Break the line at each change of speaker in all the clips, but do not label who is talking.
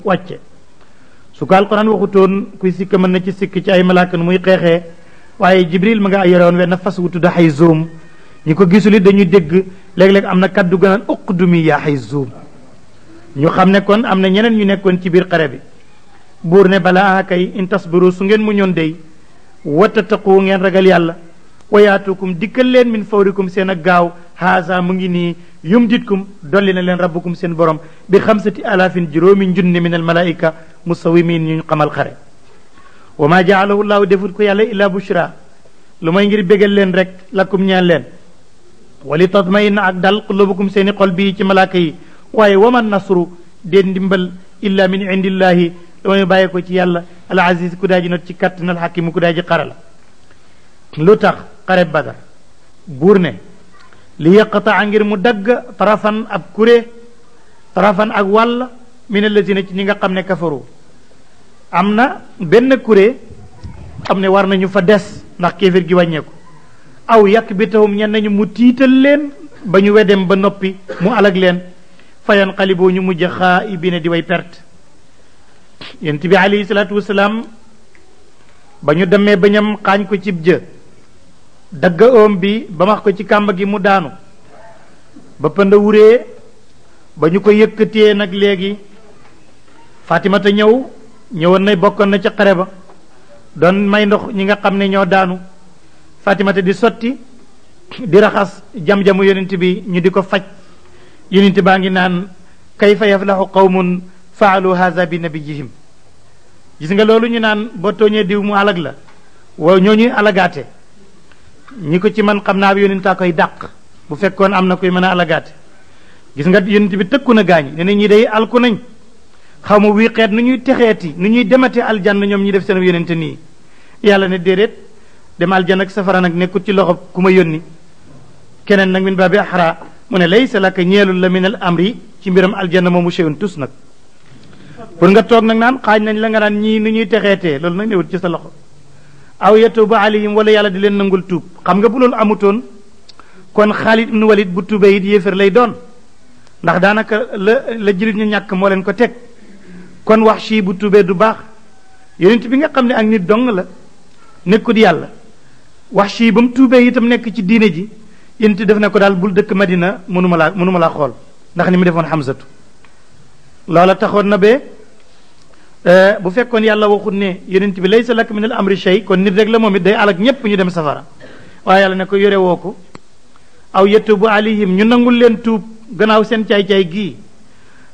wàcce su ko alquran waxutoon kuy sikk mën na ci sikk ci ay malaaka nu muy xeexee waaye jibril ma nga yoroon wenn fas wu tudd Hayzuum ñi ko gisul it dañuy dégg léeg-léeg am na kaddu gënaan uqdumi yaa Hayzuum ñu xam ne kon am na ñeneen ñu nekkoon ci biir xare bi buur ne balaa kay in tasbiru su ngeen mu ñoon dey wa tattaqu ngeen ragal yàlla wa yaatukum dikkal leen min fawrikum seen ak gaaw haasa mu ngi nii yumditkum dolli na leen rabbukum seen borom bi 5000 juróomi junni min al malaika musawimin ñu xamal xare wa ma jaalahu llahu defut ko yàlla illa bushra lu may ngir bégal leen rek lakum ñaan leen wali tatmainna ak dal qulubukum seeni xol bii ci malaaka yi waaye waman nasru deen ndimbal illa min indillahi lu may bàyyee ko ci yàlla al aziz ku daa ji not ci kattan al hakim ku daa ji xara la lu tax xare badar buur ne li yaqtaa ngir mu dagg tarafan ab kuré tarafan ak wàll min allazina ci ñi nga xam ne kafaru am na benn kuré xam ne war nañu fa des ndax kéefir gi wàññeeku aw yàq bi tawum ñen nañu mu tiital leen ba ñu wedem ba noppi mu alag leen fayan xaliboo ñu mujj xaaibina di way perte yent bi alayhi salaatu wasalaam ba ñu demee bañam xaañ ko cib jë dagg oom bi ba max ko ci kàmba gi mu daanu ba pënda wuree ba ñu ko yëkkatee nag léegi Fatimata ñëwoon na bokkoon na ca xare ba doon may ndox ñi nga xam ne ñoo daanu Fatimata di sotti di raxas jam-jamu yonent bi ñu di ko faj yonent baa ngi naan kayfa yaflahu qawmun faalu haza bi nabiyihim gis nga loolu ñu naan boo tooñee diw mu alag la waaw ñoo ñuy alagaate ñi ko ci man xam naa bi yonentaa koy dàq bu fekkoon am na koy mën a alagaate gis nga yonent bi tëkku na gaañi ne ñi day alku nañ xaw ma wii xeet nu ñuy texeeti nu ñuy demate aljanna ñoom ñi def seen yonente nii yàlla ne déedéet dem aljanna ak safara nag nekkut ci loxo ku ma yónni keneen nag min baabi axra mu ne laysa laka ñeelul la min al amri ci mbiram aljanna moomu shay'un tus nag pour nga toog nag naan xaaj nañ la nga naan ñii nu ñuy texeetee loolu nag newut ci sa loxo aw yatuuba alayhim wala yàlla di leen nangul tuub xam nga bu loolu amutoon kon Xaalid ibnu Walid bu tuubee it yéefar lay doon ndax daanaka la jullit ñu ñàkk moo leen ko teg kon Wahshi bu tuubee du baax yonent bi nga xam ne ak nit dong la nekkut yàlla Wahshi ba mu tuubee itam nekk ci diine ji yonent def ne ko daal bul dëkk Madina mënuma laa xool ndax ni mu defoon Hamzatu loola taxoon na be bu fekkoon yàlla waxut ne yonent bi laysa laka min al amri shay kon nit rek la moom it day alak ñépp ñu dem safara waaye yàlla ne ko yore woo ko aw yatubu alayhim ñu nangul leen tuub gannaaw seen caay-caay gii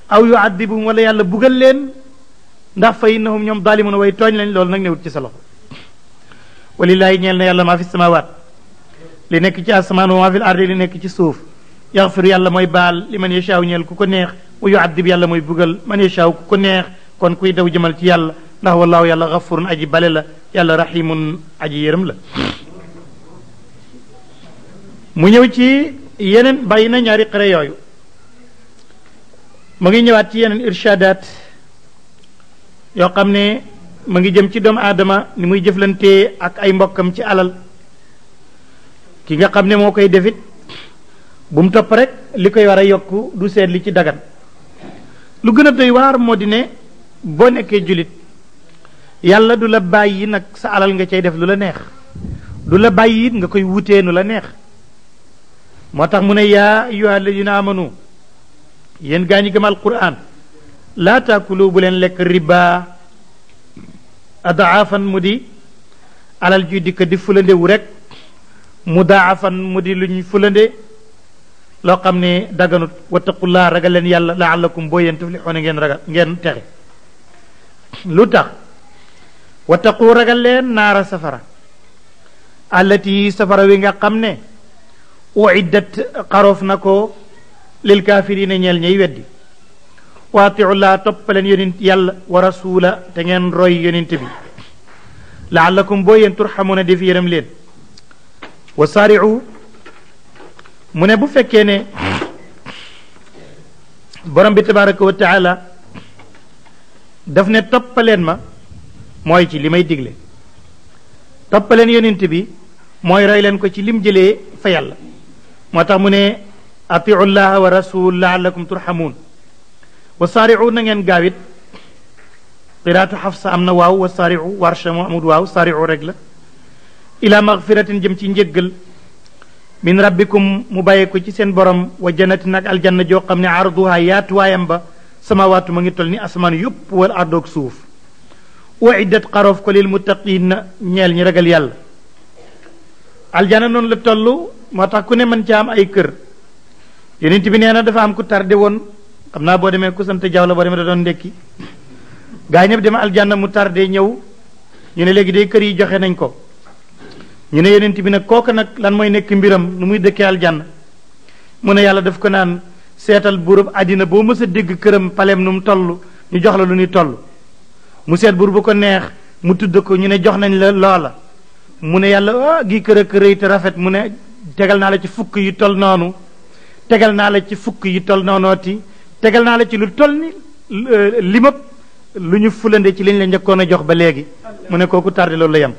aw yuadibum wala yàlla bugal leen ndax fa innahum ñoom daalimun way tooñ lañ loolu nag newut ci sa loxo walillaahi ñeel na yàlla maa fi samawaat li nekk ci asamaan wa maa fi ardi li nekk ci suuf yaxfiru yàlla mooy baal li man yashaaw ñeel ku ko neex wa yuadib yàlla mooy bugal man yashaaw ku ko neex kon kuy daw jëmal ci yàlla ndax wallaahu yàlla gafurun aji bale la yàlla rahimun aji yërëm la mu ñëw ci yeneen bàyyi na ñaari xare yooyu mu ngi ñëwaat ci yeneen irshadaat yoo xam ne mu ngi jëm ci doomu aadama ni muy jëflantee ak ay mbokkam ci alal ki nga xam ne moo koy defit bu mu topp rek li koy war a yokku du seet li ci dagan lu gën a doy waar moo di ne boo nekkee julit yàlla du la bàyyi nag sa alal nga cay def lu la neex du la bàyyi it nga koy wutee nu la neex moo tax mu ne yaa ayyuha alladina amanu yéen gaa ñi gëm alquran laa taakulu bu leen lekk riba adaafan mu di alal juy dikk di fulandewu rek mudaafan mu di lu ñu fulande loo xam ne daganut wattaqullaa ragal leen yàlla laallakum boo yéen tuflixoona ngeen ragal ngeen texe lu tax wattaqu ragal leen naara safara allati safara wi nga xam ne uiddat xaroof na ko lil kaafirina ñeel ñay weddi waatiu laa toppaleen yonent yàlla wa rasula te ngeen roy yonent bi laallakum boo yéen turxamuna def yërëm leen wa saari'u mu ne bu fekkee ne borom bi tabaraka wa taala daf ne toppaleen ma mooy ci li may digle toppaleen yonent bi mooy roy leen ko ci lim jëlee fa yàlla moo tax mu ne atiu llaha wa rasul laallakum turhamun wa saari'u na ngeen gaawit qiraatu xafsa am na waaw wa saariu warsha moo amul waaw saariu rek la ila magfiratin jëm ci njéggal min rabbikum mu bàyyee ko ci seen borom wa jannatin ak aljanna joo xam ne arduha yaatuwaayam ba samawaatu ma ngi toll ni asamaan yëpp wal ardoog suuf uiddat xaroof ko lil muttaqin ñeel ñi ragal yàlla aljanna noonu la toll moo tax ku ne mën ca am ay kër yonent bi nee na dafa am ku tardé woon xam naa boo demee ku sant Jaw la boo demee da doon ndekki gaa ñëpp dema aljanna mu tardé ñëw ñu ne léegi day kër yi joxe nañ ko ñu ne yonent bi nag kooku nag lan mooy nekk mbiram nu muy dëkkee aljanna mu ne yàlla daf ko naan seetal buurub àddina boo mës a dégg këram palem nu mu toll ñu jox la lu ñuy toll mu seet buur bu ko neex mu tudd ko ñu ne jox nañ la loola mu ne yàlla ah gi kër a kër te rafet mu ne tegal naa la ci fukk yu toll noonu tegal naa la ci fukk yu toll noonooti tegal naa la ci lu toll ni limab lu ñu fulande ci liñ la njëkkoon a jox ba léegi mu ne kooku tardé loolu la yam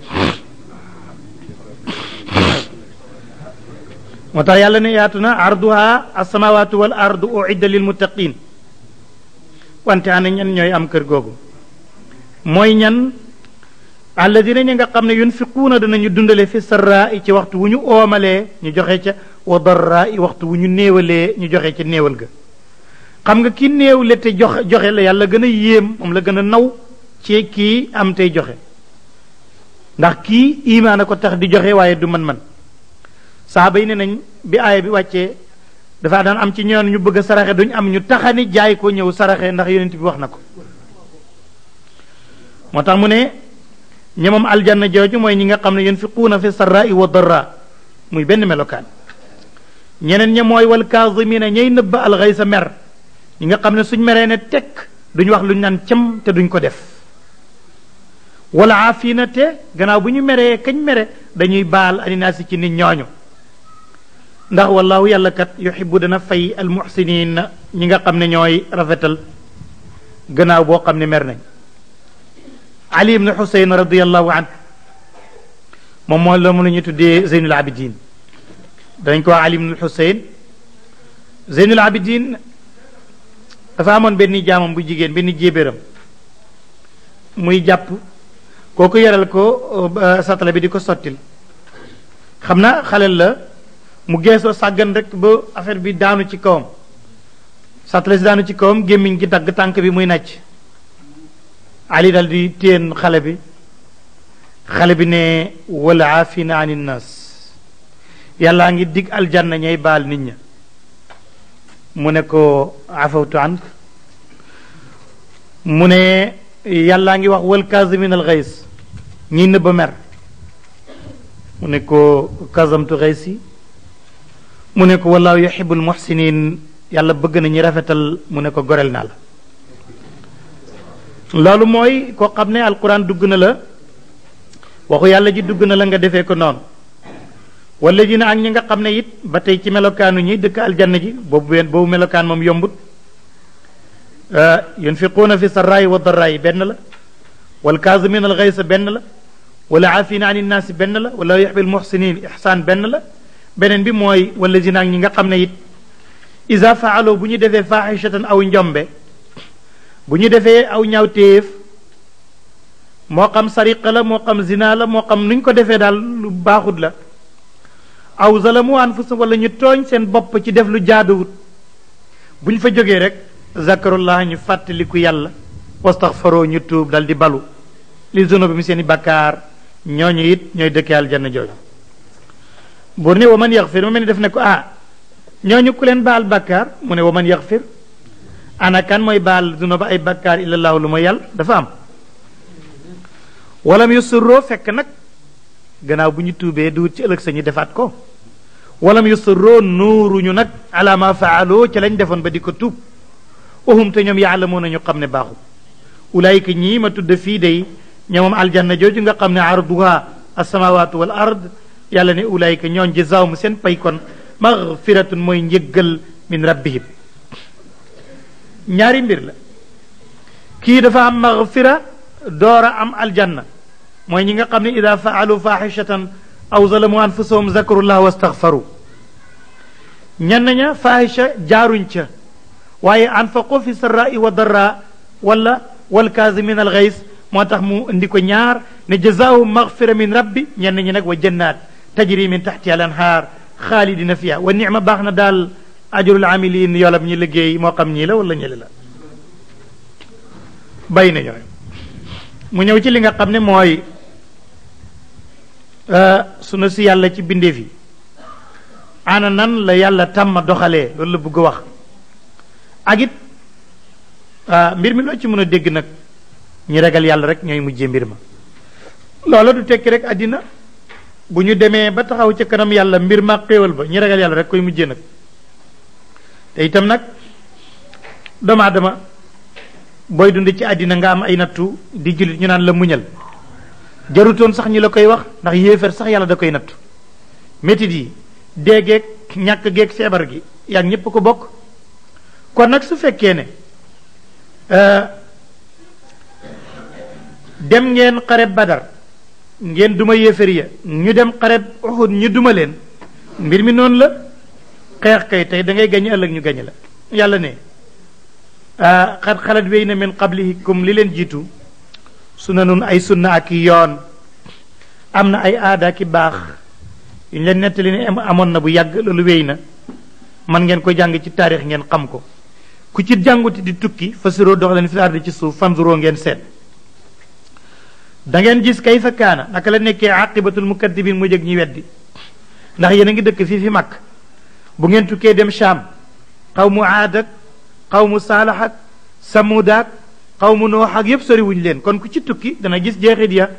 moo tax yàlla ne yaatu na arduha alsamawatu wal ardu uidda lil muttaqin wante ana ñan ñooy am kër googu mooy ñan alladina ñi nga xam ne yunfiquuna danañu dundale fi sarraa ci waxtu wu ñu oomalee ñu joxe ca wa darraa waxtu wu ñu néewalee ñu joxe ca néewal ga xam nga ki néewle te joxe la yàlla gën a yéem moom la gën a naw ci kii am tey joxe ndax kii imaan a ko tax di joxe waaye du man-man saaba yi ne nañ bi aaya bi wàccee dafa daan am ci ñoon ñu bëgg a saraxe duñ am ñu taxani jaay ko ñëw saraxe ndax yonent bi wax na ko moo tax mu ne ñe moom aljanna jooju mooy ñi nga xam ne yunfiquuna fi sarraai wa darra muy benn melokaan ñeneen ña mooy wal kaazimina ñay nëbba alxaysa mer ñi nga xam ne suñ meree ne tekk duñ wax luñ naan cam te duñ ko def wala aafina te gannaaw bu ñu meree kañ mere dañuy baal aninaasi ci nit ñooñu ndax wallahu yàlla kat yuhibbu dana fay almuhsinin ñi nga xam ne ñooy rafetal gannaaw boo xam ne mer nañ ali ibn xusayn radiallahu an moom moo la mu la ñu tuddee zeynul abidin dañ ko wax ali ibn xusayn zeynul abidin dafa amoon benn jaamam bu jigéen benn jébéram muy jàpp kooku yaral ko satala bi di ko sottil xam na xalel la mu geesoo sàggan rek ba affaire bi daanu ci kawam satala si daanu ci kawam gémmiñ gi dagg tànk bi muy nàcc ali dal di téen xale bi ne wala aafina an innas yàllaa ngi dig aljanna ñay baal nit ña mu ne ko afawtu ank mu ne yàllaa ngi wax wal kazimin al xays ñiy nëbba mer mu ne ko kazamtu xaysi mu ne ko wallaahu yuhibbul muhsinin yàlla bëgg na ñi rafetal mu ne ko gorel naa la loolu mooy koo xam ne alquran dugg na la waxu yàlla ji dugg na la nga defee ko noonu wala ji na ak ñi nga xam ne it ba tey ci melokaanu ñi dëkk aljanna ji boobu melokaan moom yombut yunfiquuna fi sarraayi wa darraayi benn la wal kaazimiina al gaysa benn la wala aafina an innaasi benn la wala yuhibbul muhsinin ihsaan benn la beneen bi mooy wala ji na ak ñi nga xam ne it isa faaloo bu ñu defee faaxishatan aw njombe bu ñu defee aw ñaawteef moo xam sariqa la moo xam zina la moo xam nuñ ko defee daal lu baaxut la aw zalamu anfusahum wala ñu tooñ seen bopp ci def lu jaaduwut bu ñu fa jógee rek zakarullah ñu fàttaliku yàlla wastaxfaroo ñu tuub dal di balu li zunubi mi seen i bakkaar ñooñu it ñooy dëkkee aljanna jooju buur ne wa man yaxfir mu mel ni def ne ko ñooñu ku leen baal bakkaar mu ne wa man yaxfir ana kan mooy baal zunuba ay bakkaar illallahu lu ma yàlla dafa am walam yusurroo fekk nag gannaaw bu ñu tuubee duut ci ëllëg sa ñu defaat ko walam yusurroo nuuruñu nag ala ma faaloo ca lañ defoon ba di ko tuub uhum te ñoom yaalamuuna ñu xam ne baaxul ulaayika ñii ma tudd fii day ñoomam aljanna jooju nga xam ne arduha alsamawatu wal ard yàlla ne ulaayika ñoon jazaawum seen pay kon magfiratun mooy njëggal min rabbihim ñaari mbir la kii dafa am magfira doora am aljanna mooy ñi nga xam ne ida faalu faaxishatan aw zalamu anfusahum zakarullah wastaxfaru ñenn ña faahisha jaaruñ ca waaye anfaqu fi sarraai wa darra wala wal kaasimin al ghays moo tax mu indi ko ñaar ne jazaahum maghfira min rabbi ñenn ñi nag wa jannat tajri min tahtiha al anhaar xaalidina fiha wa nicma baax na daal ajrul amilin yoolam ñi liggéey moo xam ñii la wala ñële la bay na ñooy mu ñëw ci li nga xam ne mooy sunu si yàlla ci bindeef yi ana nan la yàlla tàmma doxalee loolu la bëgg a wax ak it mbir mi loo ci mën a dégg nag ñi ragal yàlla rek ñooy mujjee mbir ma loola du tekki rek àddina bu ñu demee ba taxaw ca kanam yàlla mbir ma xéewal ba ñi ragal yàlla rek koy mujjee nag te itam nag doomu aadama booy dund ci àddina nga am ay nattu di jullit ñu naan la muñal jarutoon sax ñi la koy wax ndax yéefar sax yàlla da koy nattu métit yi déegeeg ñàkk geeg feebar gi yaag ñépp ko bokk kon nag su fekkee ne dem ngeen xareb badar ngeen duma yéefar ya ñu dem xareb Uhud ñu duma leen mbir mi noonu la xeex kay tey da ngay gañe ëllëg ñu gañe la yàlla ne xat xalat wéy na min qablikum li leen jiitu sunanun ay sunna ak yoon am na ay aada ki baax yu ñu leen nettali ne amoon na bu yàgg loolu wéy na man ngeen ko jàng ci taarix ngeen xam ko ku ci jànguti di tukki fasiroo dox leen fi ardi ci suuf fanzuroo ngeen seet da ngeen gis kayfa kaana naka la nekkee aqibatul mukaddibin mu jëg ñi weddi ndax yéen a ngi dëkk fii fi mag bu ngeen tukkee dem Sham xawmu Aad ak xawmu Saalax ak Samuud ak xawmu Noox ak yépp sori wuñu leen kon ku ci tukki dana gis jeexit ya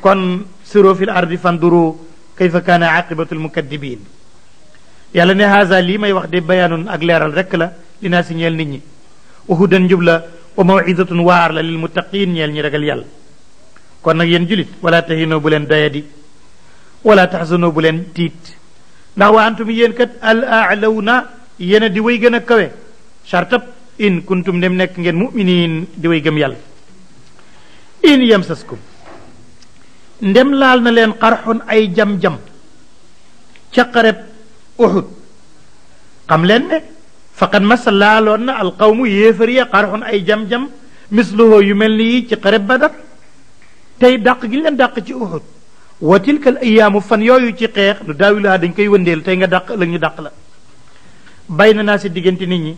kon siroo fil ardi fanduru kayfa kaana aqibatul mukaddibin yàlla ne haza lii may wax de bayaanun ak leeral rek la li naa si ñeel nit ñi wa hudan njub la wa mawizatun waar la lil muttaqin ñeel ñi ragal yàlla kon nag yéen julit wala tahinoo bu leen doyadi wala taxsanoo bu leen tiit ndax wa antum yéen kat al aalawna yéen a di way gën a kawe chartab in kuntum dem nekk ngeen muminin di way gëm yàlla in yamsaskum ndem laal na leen xarxun ay jam-jam ca xareb Uhud xam leen ne faqad masa laaloon na alqawmu yéefar ya xarxun ay jam-jam misluhoo yu mel ni ci xareb Badar tey dàq gi leen dàq ci Uhud wa tilka al ayaamu fan yooyu ci xeex lu daawiluhaa dañ koy wëndeel tey nga dàq ëllëg ñu dàq la bay na naa si diggante nit ñi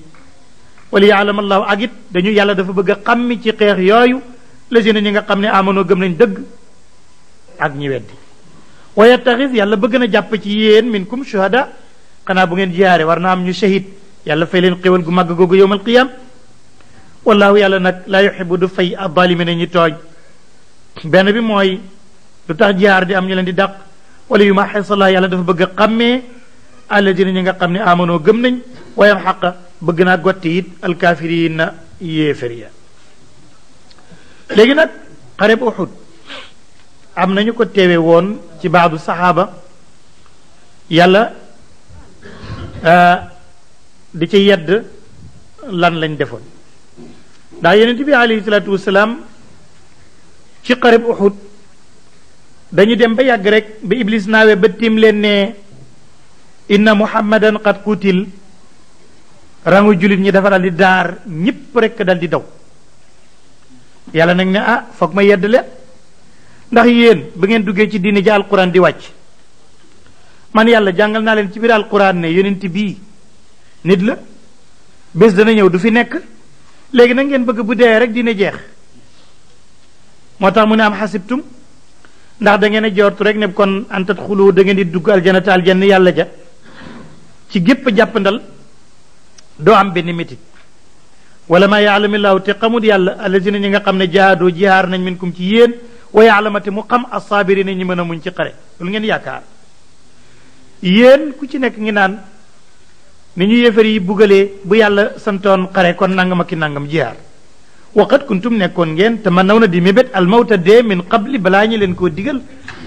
wala yaalam allahu ak it dañu yàlla dafa bëgg a xammi ci xeex yooyu lazina ñi nga xam ne amanoo gëm nañ dëgg ak ñi weddi wa yattaxis yàlla bëgg na jàpp ci yéen minkum shuhada xanaa bu ngeen jiyaare war na am ñu shahid yàlla fay leen xéwal gu màgg googu yowmal qiyam wallahu yàlla nag laa yuxibu du fay addalimina ñi tooñ benn bi mooy lu tax jihaar di am ñu leen di dàq wala yu ma xesallah yàlla dafa bëgg a xàmmee alladina ñi nga xam ne amanoo gëm nañ wayam xaqa bëgg naa gotti it alkaafirina yéefar ya léegi nag xareb Uhud am nañu ko teewe woon ci baadu saxaaba yàlla di ci yedd lan lañ defoon ndax yonent bi alayhi salaatu wasalaam ci xareb Uhud dañu dem ba yàgg rek ba iblis naawe ba tiim leen ne inna muhammadan qad qutil rangu jullit ñi dafa dal di daar ñëpp rek dal di daw yàlla nag ne foog ma yedd leen ndax yéen ba ngeen duggee ci diine ji alquran di wàcc man yàlla jàngal naa leen ci biir alquran ne yonent bii nit la bés dana ñëw du fi nekk léegi nag ngeen bëgg bu dee rek diine jeex moo tax mu ne am xasibtum ndax da ngeen a jortu rek ne kon antat xulu da ngeen di dugg aljanata aljanna yàlla ja ci gépp jàppandal doo am benn métit wala ma yaalamillaahu te xamut yàlla alladina ñi nga xam ne jaadoo jihaar nañ minkum ci yéen wa yaalamate mu xam assaabirina ñi mën a muñ ci xare lu ngeen yaakaar yéen ku ci nekk ngi naan ni ñu yéefar yi bugalee bu yàlla santoon xare kon nangam ak ki nangam jihaar waqat kuntum nekkoon ngeen te man naw na di mébét almawta dee min qabli balaa ñu leen koo digal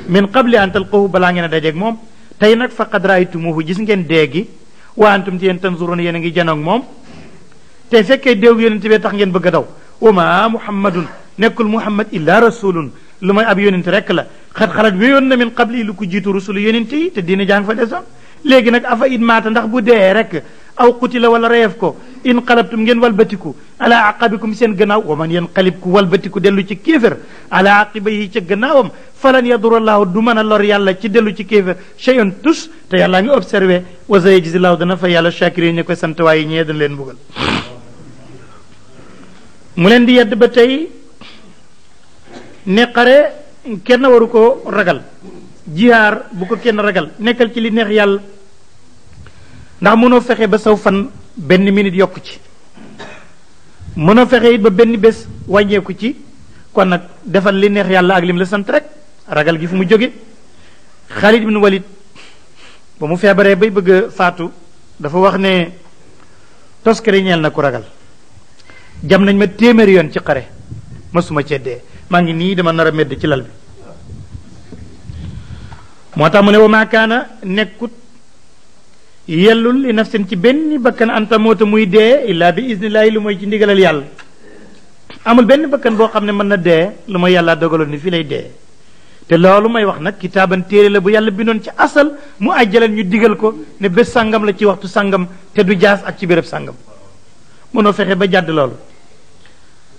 min qabli an talqahu balaa ngeen a dajeeg moom tey nag faqad raaytumuhu gis ngeen dee gi wa antum te yéen tanzuruun yéen a ngi janoog moom te fekkee déew yonente bee tax ngeen bëgg a daw wa ma muhammadun nekkul muhammad illa rasulun lu may ab yonente rek la xat-xalat wéyoon na min qabli lu ko jiitu rusulu yonente yi te diina jàng fa desoon léegi nag afa it maata ndax bu dee rek aw qutila wala reef ko in qalabtum ngeen walbatiku ala aqabikum seen gannaaw wa man yanqalib ku walbati ku dellu ci kéefér ala aqibayhi ca gannaawam falan yadurallahu du mën a lor yàlla ci dellu ci kéefér shay'un tus te yàllaa ngi observé wa sayajzillahu dana fa yàlla shakirin ñu koy sant waaye ñee dana leen mbugal mu leen di yedd ba tey ne xare kenn waru ko ragal jihaar bu ko kenn ragal nekkal ci li neex yàlla ndax mënoo fexe ba saw fan benn minute yokku ci mënoo fexe it ba benn bés wàññeeku ci kon nag defal li neex yàlla ak lim la sant rek ragal gi fu mu jóge Xaalid ibn Walid ba mu feebaree bay bëgg a faatu dafa wax ne toskare ñeel na ku ragal jam nañ ma téeméeri yoon ci xare masuma cee dee maa ngi nii dama nar a medd ci lal bi moo tax mu ne wa maa kaana nekkut yellul li nafsin ci benn bakkan anta moota muy dee illaa bi isnillaahi lu mooy ci ndigalal yàlla amul benn bakkan boo xam ne mën na dee lu mooy yàlla dogaloon ni fii lay dee te loolu may wax nag kitaaban téere la bu yàlla bindoon ci asal mu ajjalan ñu digal ko ne bés sàngam la ci waxtu sàngam te du jaas ak ci béréb sàngam mënoo fexe ba jàdd loolu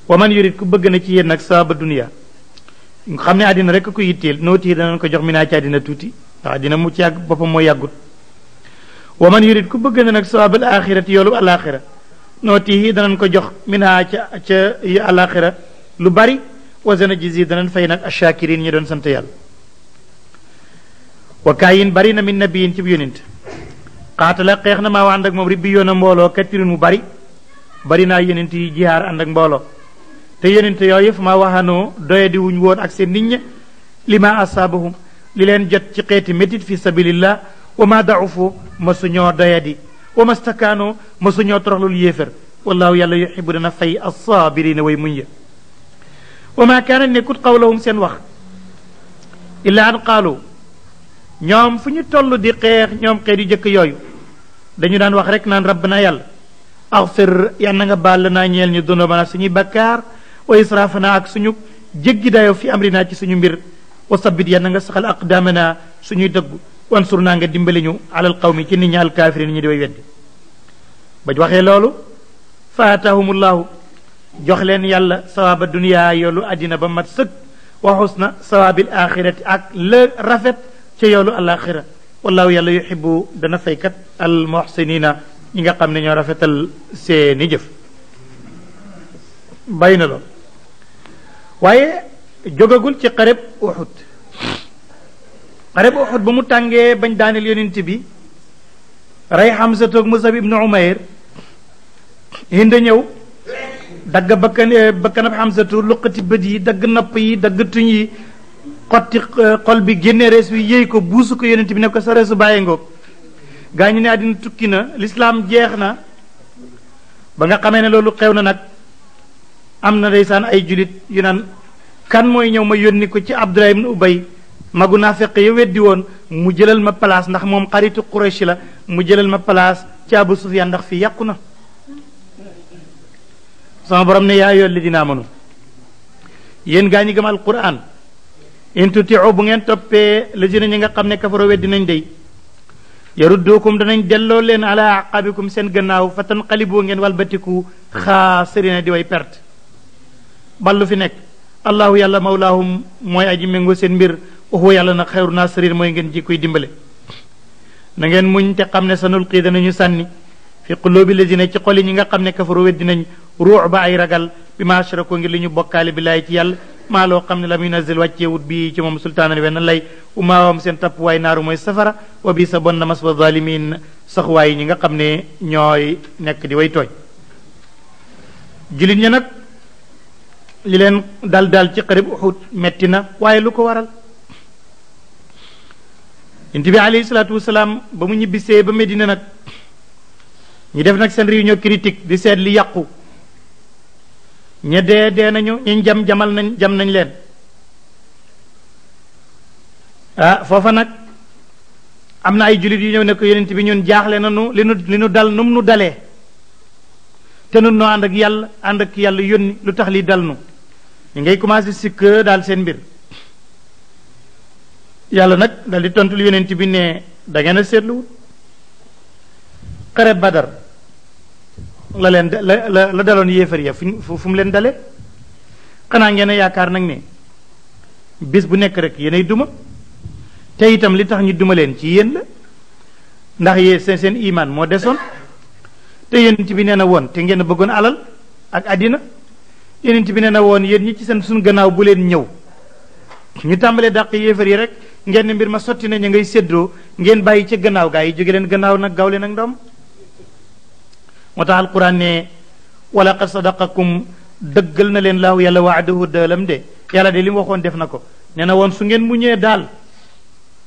wa man yurid ku bëgg na ci yéen nag saaba dunia xam ne àddina rek ko yitteel nooti yi danañ ko jox mi naa ci àddina tuuti ndax àddina mu ci yàgg boppam moo yàggut wa man yurid ku bëgg na nag sawaabal axirati yoolu alaxira nooti yi danañ ko jox mi naa ca alaxira lu bari wa sanajzi danañ fay nag ashakirin ñi doon sant yàlla wa kaayin bari na min nabiyin ci yonent xaatala xeex na maa wa ànd ak moom ribbi yoon a mbooloo katirun mu bari naa yonent yi jihaar ànd ak mbooloo te yonent yooyu fu ma waxanoo doyadi wuñ woon ak seen nit ña li ma asaabahum li leen jot ci xeeti métit fi sabilillah wa ma daufu ma suñoo doyadi wa ma stakaanoo ma suñoo toroxlul yéefér wallahu yàlla yuxibu dana fay assaabirina way muñ ya wa ma kaana nekkut qawlahum seen wax illa an qaalu ñoom fu ñu toll di xeex ñoom xeet yu jëkk yooyu dañu daan wax rek naan rabbana yàlla axfir yal na nga baal naa ñeel ñu dunubana suñuy bakkaar wa israfana ak suñu jéggi dayo fi amrina ci suñu mbir wa sabbit yal na nga saxal aqdamana suñuy dëggu wansur naa nga dimbali ñu alal qawmi ci nit ñi alkaafirin ñi di way weddi ba waxee loolu fa atahumullahu jox leen yàlla sawaaba dunia yoolu àddina ba mat sëkk wa xusna sawaabil axirati ak la rafet ca yoolu alaxira wallahu yàlla yuhibbu dana faykat al muhsinina ñi nga xam ne ñoo rafetal seeni jëf bàyyi na lool waaye jógagul ci xareb Uhud xareb Uhud ba mu tàngee bañ daaneel yonent bi rey Hamza toog Musab ibnu Umayr Hind ñëw dagg bakkanab Hamzatu luqati bët yi dagg nopp yi dagg tuñ yi xotti xol bi génne rees bi yéy ko buusu ko yonent bi ne ko sa reesu bàyyi ngoog gaa ñu ne àddina tukki na lislaam jeex na ba nga xamee ne loolu xew na nag am na ndeysaan ay julit yu naan kan mooy ñëw ma yónni ko ci Abdullah ibn Ubay magu naa fekk ya weddi woon mu jëlal ma place ndax moom xaritu Quraysh la mu jëlal ma place ci Abu Sufyaan ndax fii yàqu na sama borom ne yaa ayyuhal ladina amanu yéen gaa ñi gëm alquran in tutiu bu ngeen toppee lazina ñi nga xam ne kafaro weddi nañ dey yaruddukum danañ delloo leen ala aqabikum seen gannaaw fa tanqalibu ngeen walbatiku xaasirina di way perte ballu fi nekk allahu yàlla mawlaahum mooy aji méngoo seen mbir waxu yàlla nag xayru naasirin mooy ngeen ji koy dimbale na ngeen muñ te xam ne sa nulqii danañu sànni fi qulubi lazina ci xoli ñi nga xam ne kafaro weddi nañ ruux ba ay ragal bi ma ashraku ngir li ñu bokkaale billaahi ci yàlla maa loo xam ne la muy nazil wàcceewut bii ci moom sultaanan wenn lay umaawam seen tappuwaay naaru mooy safara wa bi sa bon na maswa zalimin saxuwaay ñi nga xam ne ñooy nekk di way tooñ julit ña nag li leen dal ci xarib Uhud metti na waaye lu ko waral yonent bi alayhi salaatu wasalaam ba mu ñibbisee ba Medina nag ñu def nag seen réunion critique di seet li yàqu ña dee nañu ñu jam nañ leen foofa nag am na ay jullit yu ñëw ne ko yonent bi ñun jaaxle nañu li nu dal num nu dalee te nun noo ànd ak yàlla yónni lu tax li dal nu ñu ngay commencé sikk daal seen mbir yàlla nag dal di tontul yonent bi ne da ngeen a seetluwut xare Badar la leen la daloon yéefar ya fu mu leen dale xanaa ngeen a yaakaar nag ne bis bu nekk rek yéenay duma te itam li tax ñu duma leen ci yéen la ndax yéen seen iman moo desoon te yonent bi nee na woon te ngeen bëggoon alal ak àddina yonent bi nee na woon yéen ñi ci seen suñu gannaaw bu leen ñëw ñu tàmbalee dàq yéefar yi rek ngeen ne mbir ma sotti na ña ngay séddoo ngeen bàyyi ca gannaaw gaa yi jóge leen gannaaw nag gaaw leen ak ndoom moo tax alquran ne wala qad sadaqakum dëggal na leen laahu yàlla waadahu dëlam de yàlla de li mu waxoon def na ko nee na woon su ngeen muñee daal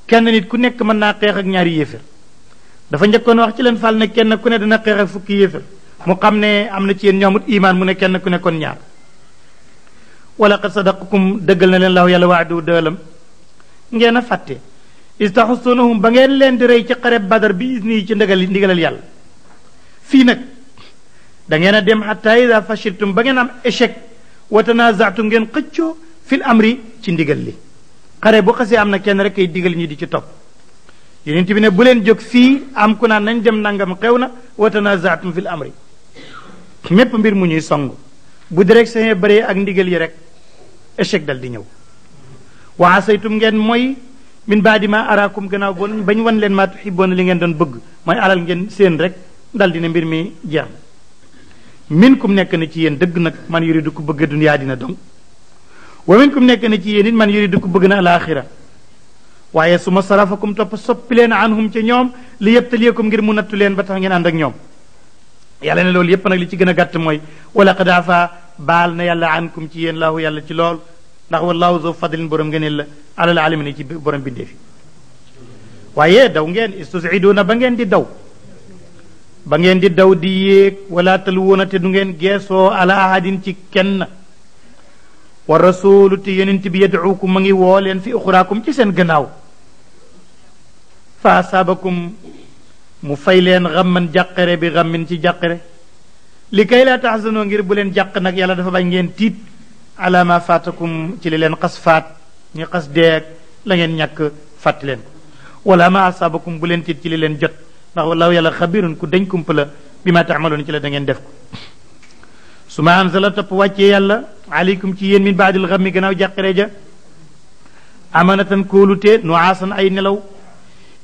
kenn nit ku nekk mën naa xeex ak ñaari yéefar dafa njëkkoon wax ci leen fal ne kenn ku ne dana xeex ak fukki yéefar mu xam ne am na ci yéen ñoomut iman mu ne kenn ku ne kon ñaar wala qad sadaqakum dëggal na leen laahu yàlla waadahu dëlam ngeen a fàtte istaxusunahum ba ngeen leen di rey ci xare badar bi isni yi ci ndigalal yàlla fii nag da ngeen a dem xatta ida fashiltum ba ngeen am échec wa tanazaatum ngeen xëccoo fil amri ci ndigal li xare bu xasee am na kenn rek ay digal ñi di ci topp yonent bi ne bu leen jóg fii am ku naan nañ dem nangam xew na wa tanazaatum fil amri mépp mbir mu ñuy song bu direction bëree ak ndigal yi rek échec dal di ñëw wa asaytum ngeen mooy min baadi ma araakum gannaaw bon bañ wan leen maa tuhibboon li ngeen doon bëgg mooy alal ngeen seen rek dal di ne mbir mi jeex na min kum nekk na ci yéen dëgg nag man yuridu ko bëgg dunyaa dina dong wa min kum nekk na ci yéen it man yuridu ko bëgg na alaaxira waaye su ma sarafakum topp soppi leen anhum ca ñoom li yebtaliyakum ngir mu nattu leen ba tax ngeen ànd ak ñoom yàlla ne loolu yépp nag li ci gën a gàtt mooy wala qad afa baal na yàlla ankum ci yéen laahu yàlla ci lool ndax wallahu zu fadlin borom ngëneel la alal alamin ci borom bindee fi waaye daw ngeen istusiduuna ba ngeen di daw di yéeg wala taluwoona te du ngeen geesoo ala ahadin ci kenn wa rasulu te yonent bi yad'ukum ma ngi woo leen fi uxraakum ci seen gannaaw fa asaabakum mu fay leen xamman jàqare bi xammin ci jàqare li kay laa taxsanoo ngir bu leen jàq nag yàlla dafa bañ ngeen tiit ala ma faatakum ci li leen xas faat ñu xas deeg la ngeen ñàkk fàtt leen wala ma asaabakum bu leen tiit ci li leen jot ndax wallaahu yàlla xabirun ku dañ kumpa la bi ma taamaloon ci la da ngeen def ko su ma anzala topp wàccee yàlla aleykum ci yéen min baadil xammi gannaaw jàqare ja amanatan kóolute nuaasan ay nelaw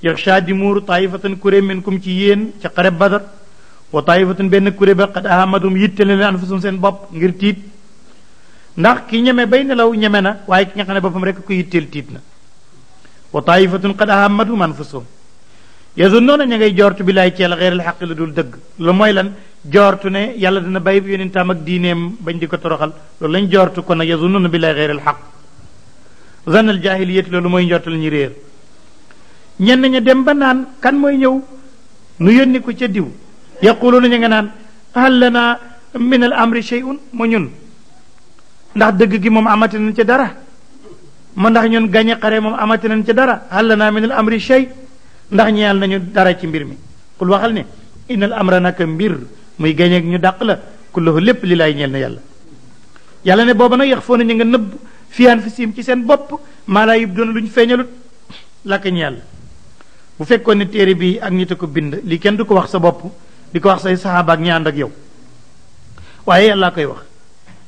yaxsha di muur taifatan kuré minkum ci yéen ca xare badar wa taifatan benn kuré ba qad ahamadum yitte leen anfusum seen bopp ngir tiit ndax ki ñeme bay nelaw ñeme na waaye ki nga xam ne boppam rek ko yitteel tiit na wa taifatun qad ahamadum anfusum yazunnoona ña ngay jortu billaay ci yàlla xeeral xaq la dul dëgg lu mooy lan jortu ne yàlla dina bàyyi bi yonentam ak diineem bañ di ko toroxal loolu lañ jortu kon nag yazunnoona billaay xeeral xaq zanal jaahiliyati loolu mooy njortal ñi réer ñenn ña dem ba naan kan mooy ñëw nu yónni ko ca diw yaquluuna ña nga naan hal lana min al amri shay'un mu ñun ndax dëgg gi moom amati nañ ca dara ma ndax ñun gañe xare moom amati nañ ca dara hal lana min al amri shay ndax ñeel nañu dara ci mbir mi kul waxal ne innal amra naka mbir muy gañeeg ñu dàq la kullahu lépp li laay ñeel na yàlla ne booba nag yax foo na ñu nga nëbb fi anfusihim ci seen bopp maa laa yubduuna lu ñu feeñalut laka ñeel bu fekkoon ne téere bi ak nit a ko bind lii kenn du ko wax sa bopp di ko wax say saxaaba ak ñi ànd ak yow waaye yàllaa koy wax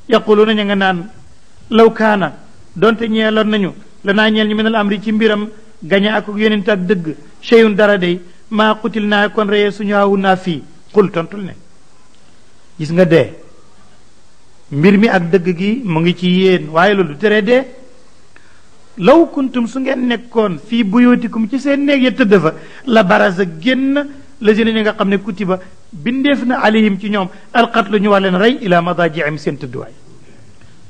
yaquluuna ña nga naan law kaana donte ñeeloon nañu lanaa ñeel ñu minal amri ci mbiram gañe ak yonent ak dëgg cheyun dara day maa xutil naa kon reyee suñu awu naa fii xul tontul ne gis nga dee mbir mi ak dëgg gi mu ngi ci yéen waaye loolu tere dee law kuntum su ngeen nekkoon fii buyootikum ci seen néeg ya tëdd fa la barasa génn la jëne ñi nga xam ne kutiba bindeef na alayhim ci ñoom alqatlu ñu war leen rey ila madaji'im seen tëdduwaay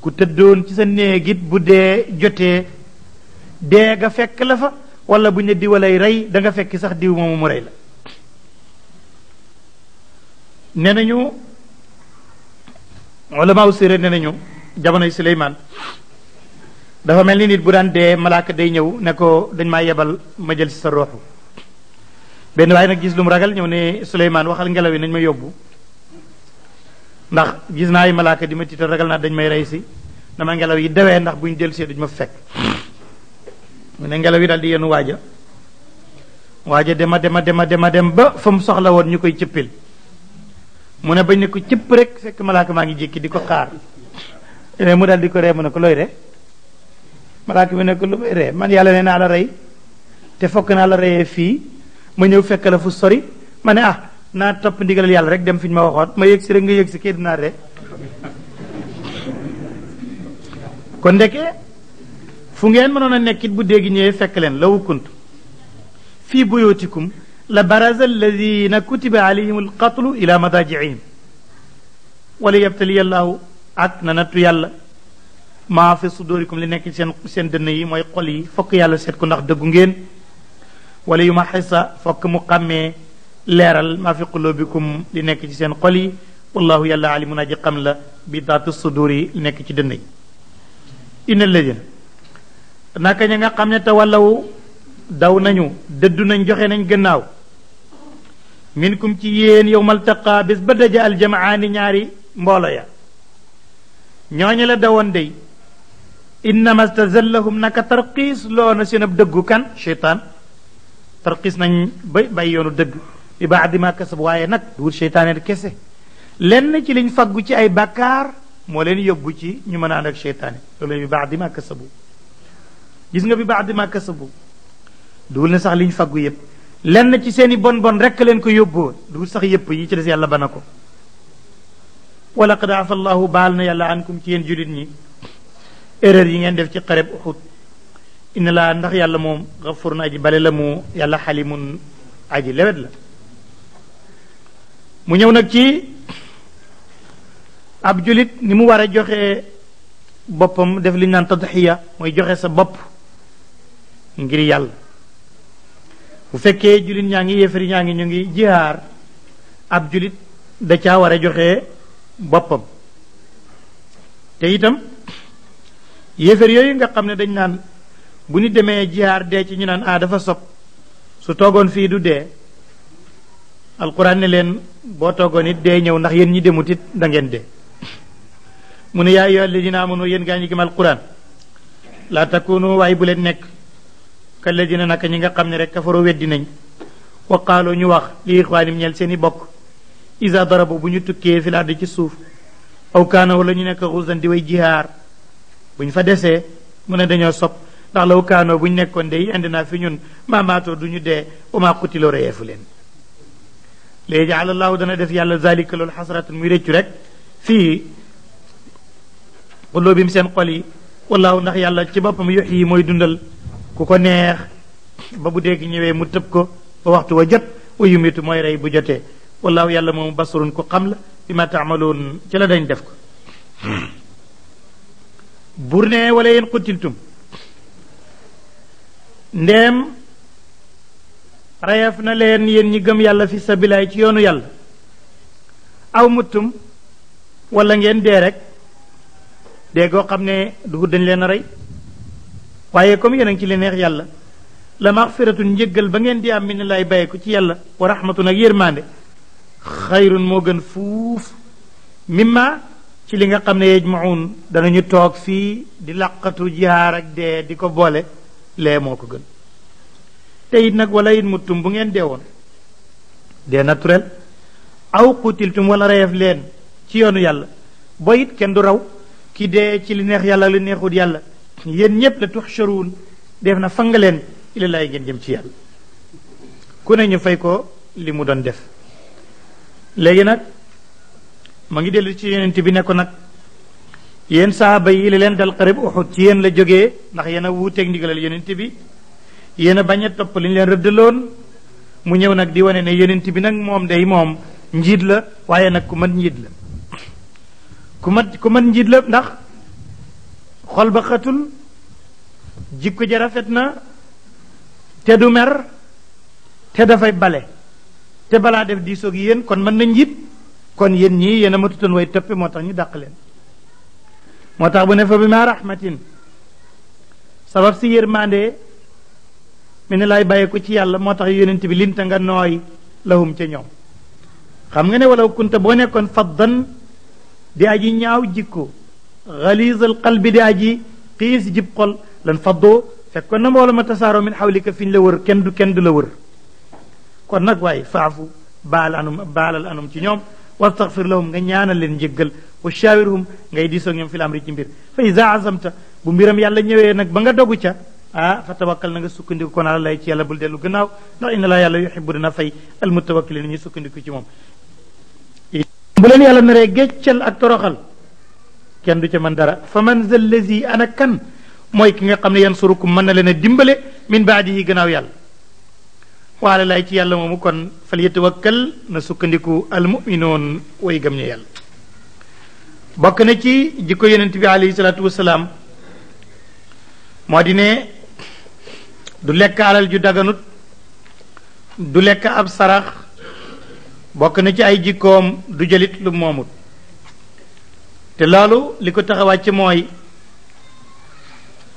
ku tëddoon ci sa néegit bu dee jotee dee nga fekk la fa wala bu ñu diwalay rey da nga fekk sax diw moomu mu rey la nee nañu ulama uséré nee nañu jamonoy Suleymaan dafa mel ni nit bu daan dee malaaka day ñëw ne ko dañ maa yebal ma jël si sa rooxu benn waaye nag gis lu mu ragal ñëw ne Suleymaan waxal ngelaw yi nañ ma yóbbu ndax gis naa ay malaaka di ma tiital ragal naa dañ may rey si dama ngelaw yi dewee ndax buñ jël see duñ ma fekk mu ne ngelaw yi daal di yenu waaja dema dem ba fa mu soxla woon ñu koy cëppil mu ne bañ ne ko cëpp rek fekk malaaka maa ngi jékki di ko xaar mu daal di ko ree mu ne ko looy ree malaaka bi ne ko lu may ree man yàlla ne naa la rey te fokk naa la reyee fii ma ñëw fekk la fu sori ma ne naa topp ndigalal yàlla rek dem fi ñu ma waxoon ma yëg si rek nga yëg si kii dinaa ree kon ndeke fu ngeen mënoon a nekkit bu dégg ñëwee fekk leen law kuntu fii buyutikum la baraza alladina kutiba alayhim alqatlu ila madajiihim wala yabtaliya allahu ak na nattu yàlla maa fi sudurikum li nekk seen dënn yi mooy xol yi fokk yàlla seet ko ndax dëggu ngeen wala yu ma xisa fokk mu xàmmee leeral maa fi qulubikum li nekk ci seen xol yi wallahu yàlla alimun aji xam la bi daatu sudur yi li nekk ci dënn yi inna alladina naka ña nga xam ne tawallaw daw nañu dëddu nañ joxe nañ gannaaw minkum ci yéen yowmal taqa bés ba daja aljamaani ñaari mboolo ya ñooñu la dawoon day innama stazallahum naka tarqiis loo na seen ab dëggu kan cheytaan tarqiis nañ bay yoonu dëgg bi baadi ma kasab waaye nag du wut cheytaane kese lenn ci liñ faggu ci ay bàkkaar moo leen yóbbu ci ñu mën a ànd ak cheytaane loolu bi baadi ma kasabu gis nga bi baadi ma kasabu duwul ne sax liñ faggu yépp lenn ci seeni bon bon rekk leen ko yóbboo duwul sax yépp yi ci des yàlla bana ko wala qad afa allahu baal na yàlla ankum ci yéen julit ñi erreur yi ngeen def ci xareb Uhud inna laa ndax yàlla moom gafurun aji bale la mu yàlla xalimun aji lewet la mu ñëw nag ci ab julit ni mu war a joxe boppam def li ñu naan tadxiya mooy joxe sa bopp ngir yàlla bu fekkee julit ñaa ngi yéefari ñaa ngi ñu ngi jihaar ab julit da caa war a joxe boppam te itam yéefar yooyu nga xam ne dañ naan bu ñu demee jihaar dee ci ñu naan dafa sob su toogoon fii du dee alquran ne leen boo toogoon it dee ñëw ndax yéen ñi demut it da ngeen dee mu ne yaa ayyuha alladina amanu yéen gaa ñi gëm alquran laa takunu waaye bu leen nekk kalladina naka ñi nga xam ne rek kafaroo weddi nañ wa qaaloo ñu wax li ixwaanim ñeel seen i bokk isa darabu bu ñu tukkee fi laardi ci suuf aw kaana wala ñu nekk xuusan di way jihaar bu ñu fa desee mu ne dañoo sopp ndax law kaanoo bu ñu nekkoon day indi naa fi ñun maamaatoo du ñu dee wa maa qutiloo reyeefu leen léegi alallahu dana def yàlla zalika loolu xasratan muy réccu rek fii xulóobim seen xol yi wallaahu ndax yàlla ci boppam yox yi mooy dundal ku ko neex ba bu dégg ñëwee mu tëb ko ba waxtu wa jot wa yumitu mooy rey bu jotee wallaahu yàlla moom basarun ko xam la bi ma taamaloon ci la dañ def ko bur ne wala yéen xutiltum ndeem rayef na leen yéen ñi gëm yàlla fi sabilaay ci yoonu yàlla aw muttum wala ngeen dee rek dee goo xam ne du dañ leen a rey waaye comme yéen a ngi ci li neex yàlla la maxfiratun njëggal ba ngeen di am min lay bàyyi ko ci yàlla wa rahmatun ak yërmande xayrun moo gën fuuf mimma ci li nga xam ne yajmaun danañu toog fii di laqatu jihaar ak dee di ko boole lee moo ko gën te it nag wala it muttum bu ngeen dee woon dee naturel aw qutiltum wala reyef leen ci yoonu yàlla boo it kenn du raw ki dee ci li neex yàlla li neexut yàlla yéen ñépp la tuxsharuun def na fanga leen ila laay ngeen jëm ci yàlla ku ne ñu fay ko li mu doon def léegi nag ma ngi dellu ci yonent bi ne ko nag yéen saaba yi li leen dal xareb Uhud ci yéen la jógee ndax yéen a wuuteeg ndigalal yonent bi yéen a bañ a topp li ñu leen rëddaloon mu ñëw nag di wane ne yonent bi nag moom day moom njiit la waaye nag ku mat njiit la ku mat njiit la ndax xol ba xatul jikko ja rafet na te du mer te dafay bale te balaa def diisoog yéen kon mën na njiit kon yéen ñii yéen a matutoon way toppe moo tax ñu dàq leen moo tax bu ne fa bi ma rahmatin sabab si yërmande mi ne laay bàyyi ko ci yàlla moo tax yonent bi linta nga nooy lahum ca ñoom xam nga ne walaw kunta boo nekkoon faddan di aji ñaaw jikko xaliisal qalbi di aji xiis jib xol lan faddoo fekkoon na mbooloo ma tasaaroo min xawlika fi ñu la wër kenn du la wër kon nag waaye faafu baalal anum ci ñoom wastaghfir lahum nga ñaanal leen njéggal wa shawirhum ngay diisoog ñoom fil amri ci mbir fa iza azamta bu mbiram yàlla ñëwee nag ba nga dogu ca fa tawakkal na nga sukkandiku kon ala lay ci yàlla bul dellu gannaaw ndax inna laa yàlla yuhibbu dina fay al mutawakkilin ñu sukkandiku ci moom bu leen yàlla naree géccal ak toroxal kenn du ca mën dara fa man zal lazi ana kan mooy ki nga xam ne yansurukum mën na leen a dimbale min baadihi gannaaw yàlla waala lay ci yàlla moomu kon fal yatawakkal na sukkandiku al mu'minoon way gëm ñu yàlla bokk na ci jikko yonent bi alayhi salaatu wasalaam moo di ne du lekk alal ju daganut du lekk ab sarax bokk na ci ay jikkoom du jëlit lu moomut te loolu li ko tax a wàcc mooy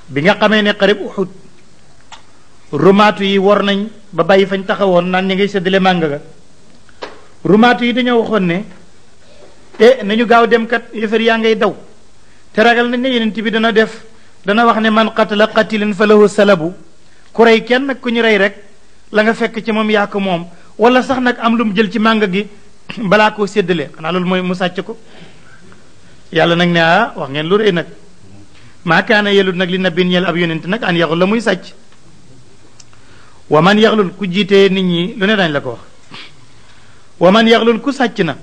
bi nga xamee ne xareb Uhud rumaatu yi war nañ ba bàyyi fañ taxawoon naan ñi ngay séddale màng ga rumaatu yi dañoo waxoon ne nañu gaaw dem kat yëfër yaa ngay daw te ragal nañ ne yonent bi dana wax ne man qatala qatilan fa lahu salabu ku rey kenn nag ku ñu rey rek la nga fekk ci moom yaa ko moom wala sax nag am lu mu jël ci màng gi balaa koo séddale xanaa loolu mooy mu sàcc ko yàlla nag ne wax ngeen lu rëy nag maa kaana yelut nag li nabin ñeel ab yonent nag an yaxul la muy sàcc wa man yaxlul ku jiitee nit ñi lu ne dañ la ko wax wa man yaxlul ku sàcc na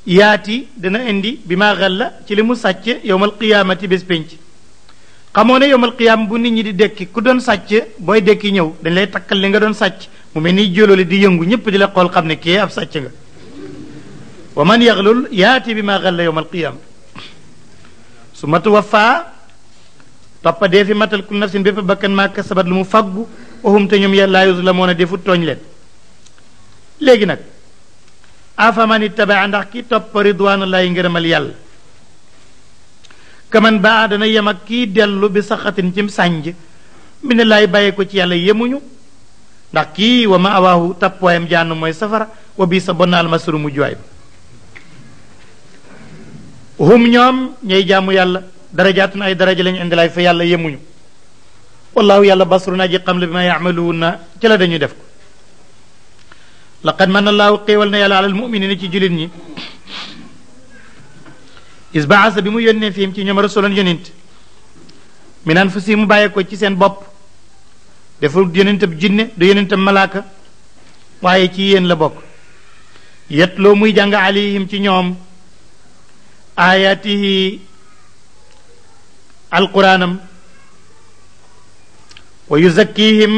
yaati dana indi bi maa xel la ci li mu sàcc yowmal qiyaamati bés pénc xamoo ne yowmal qiyaam bu nit ñi di dekki ku doon sàcc booy dekki ñëw dañ lay takkal li nga doon sàcc mu mel ni jóolóoli di yëngu ñëpp di la xool xam ne kii ab sàcc nga wa man yaxlul yaati bi maa xel la yowmal qiyaam su ma tuwaffaa toppa dee fi matal kul nafsin bépp bakkan maa kasabat lu mu faggu waxum te ñoom laa yuzlamuuna defut tooñ leen léegi nag afaman ittabaa ndax ki topp ridwaanallaahi ngërëmal yàlla kaman baa dana yem ak kii dellu bi saxatin cim sànj mi ne laay bàyyee ko ci yàlla yemuñu ndax kii wa ma awaahu tappuwaayam jànn mooy safara wa bii sa bonnaal masru mu juwaay hum ñoom ñay jaamu yàlla darajaatun ay daraja lañu indi laay fa yàlla yemuñu wallahu yàlla basrun aji xam la bi ma yaamaluuna ci la dañuy def ko laqad manna allaahu xéewal na yàlla alal muminina ci jullit ñi is baasa bi mu yónnee fiim ci ñoom rasulan yonent min anfusihim mu bàyyee ko ci seen bopp deful yonentab jinne du yonentab malaaka waaye ci yéen la bokk yetloo muy jàng alayhim ci ñoom ayaatihi alquraanam wa yuzakkihim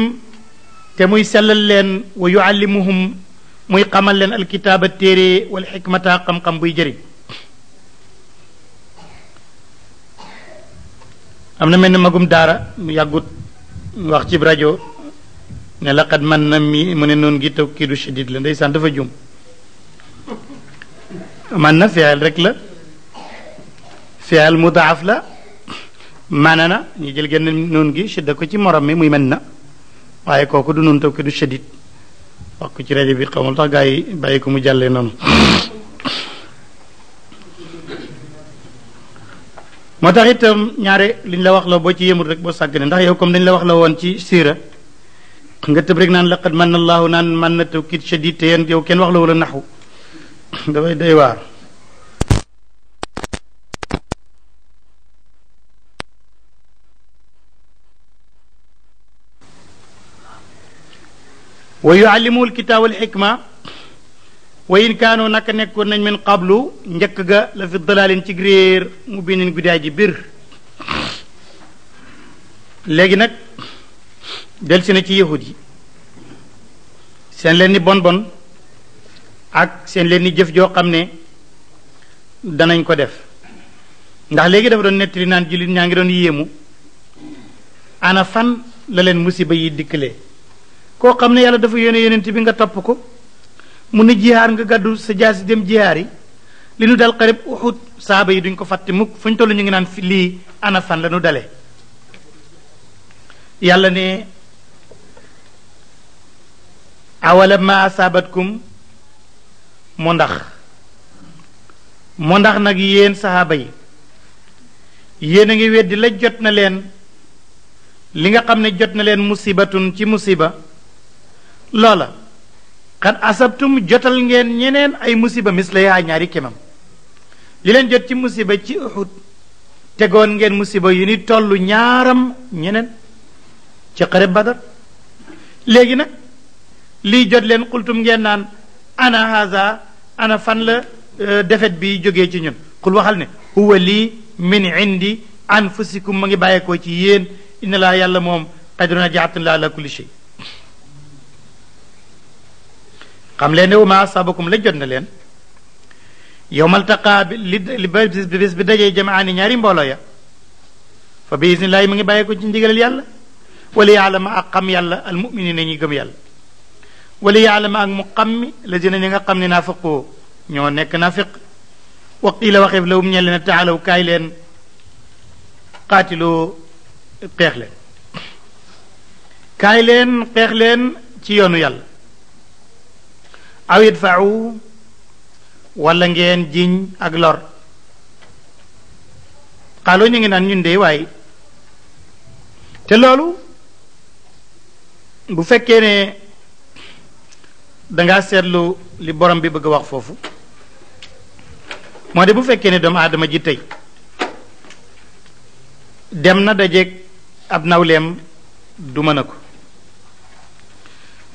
te muy sellal leen wa yuallimuhum muy xamal leen alkitaaba téere wal xikmata xam-xam buy jëriñ am na mel ni magum daara mu yàggut wax ci rajo ne laqad man na mi mu ne noonu gi taw kii du shadid la ndeysaan dafa jum man na fexeel rek la fexeel mudaaf la maana na ñu jël genn noonu gi shidda ko ci morom mi muy mën na waaye kooku du noonu taw kii du shadid wax ko ci rajo bi xamul tax gaa yi bàyyi ko mu jàllee noonu moo tax itam ñaare liñ la wax la boo ci yëmul rek boo sàggane ndax yow comme dañ la wax la woon ci siira nga tëb rek naan laqad manna allaahu naan man na tawkiid shadiid te yéen yow kenn wax la wala naxu dafay doy waar wa yuallimuhu alkitaaba wal xikma wa in kaanoo naka nekkoon nañ min qablu njëkk ga la fi dalaalin ci réer mu binin guddaay ji bir léegi nag delsi na ci yahud yi seen leen ni bon bon ak seen leen ni jëf joo xam ne danañ ko def ndax léegi dafa doon nettali naan jullit ñaa ngi doon yéemu ana fan la leen musiba yi dikkalee koo xam ne yàlla dafa yónne yonent bi nga topp ko mu ne jihaar nga gàddu sa jaasi dem jihaar yi li nu dal xarib Uhud saaba yi duñ ko fàtte mukk fu ñu toll ñu ngi naan fi lii ana fan la nu dalee yàlla ne awala ma asaabatkum moo ndax nag yéen sahaaba yi yéen a ngi weddi la jot na leen li nga xam ne jot na leen musibatun ci musiba loola xad asabtum jotal ngeen ñeneen ay musiba misla yaa ñaari kemam li leen jot ci musiba ci Uhud tegoon ngeen musiba yu ni tollu ñaaram ñeneen ci xare Badar léegi nag lii jot leen xultum ngeen naan ana haza ana fan la defet bi jógee ci ñun xul waxal ne huwa lii min indi anfusikum ma ngi bàyyeekoo ci yéen inna laa yàlla moom qadirun jaatun la ala kulli shay xam leen ne wa ma asabakum la jot na leen yowmal taqaa li bés bi dajee jamaani ñaari mbooloo ya fa bi isnillahi ma ngi bàyyeekoo ci ndigalal yàlla wala yaalama ak xam yàlla almuminina ñuy gëm yàlla wala yaalama ak mu xam mi la dina ñi nga xam ne naafaqoo ñoo nekk naafiq wa qiila waxeef lawum ñe leen taalaw kaay leen qaatiloo xeex leen kaay leen xeex leen ci yoonu yàlla aw idfa'u wala ngeen jiñ ak lor xaaloo ñu ngi naan ñun de waaye te loolu bu fekkee ne dangaa seetlu li borom bi bëgg a wax foofu moo de bu fekkee ne doomu aadama ji tey dem na dajeeg ab nawleem duma na ko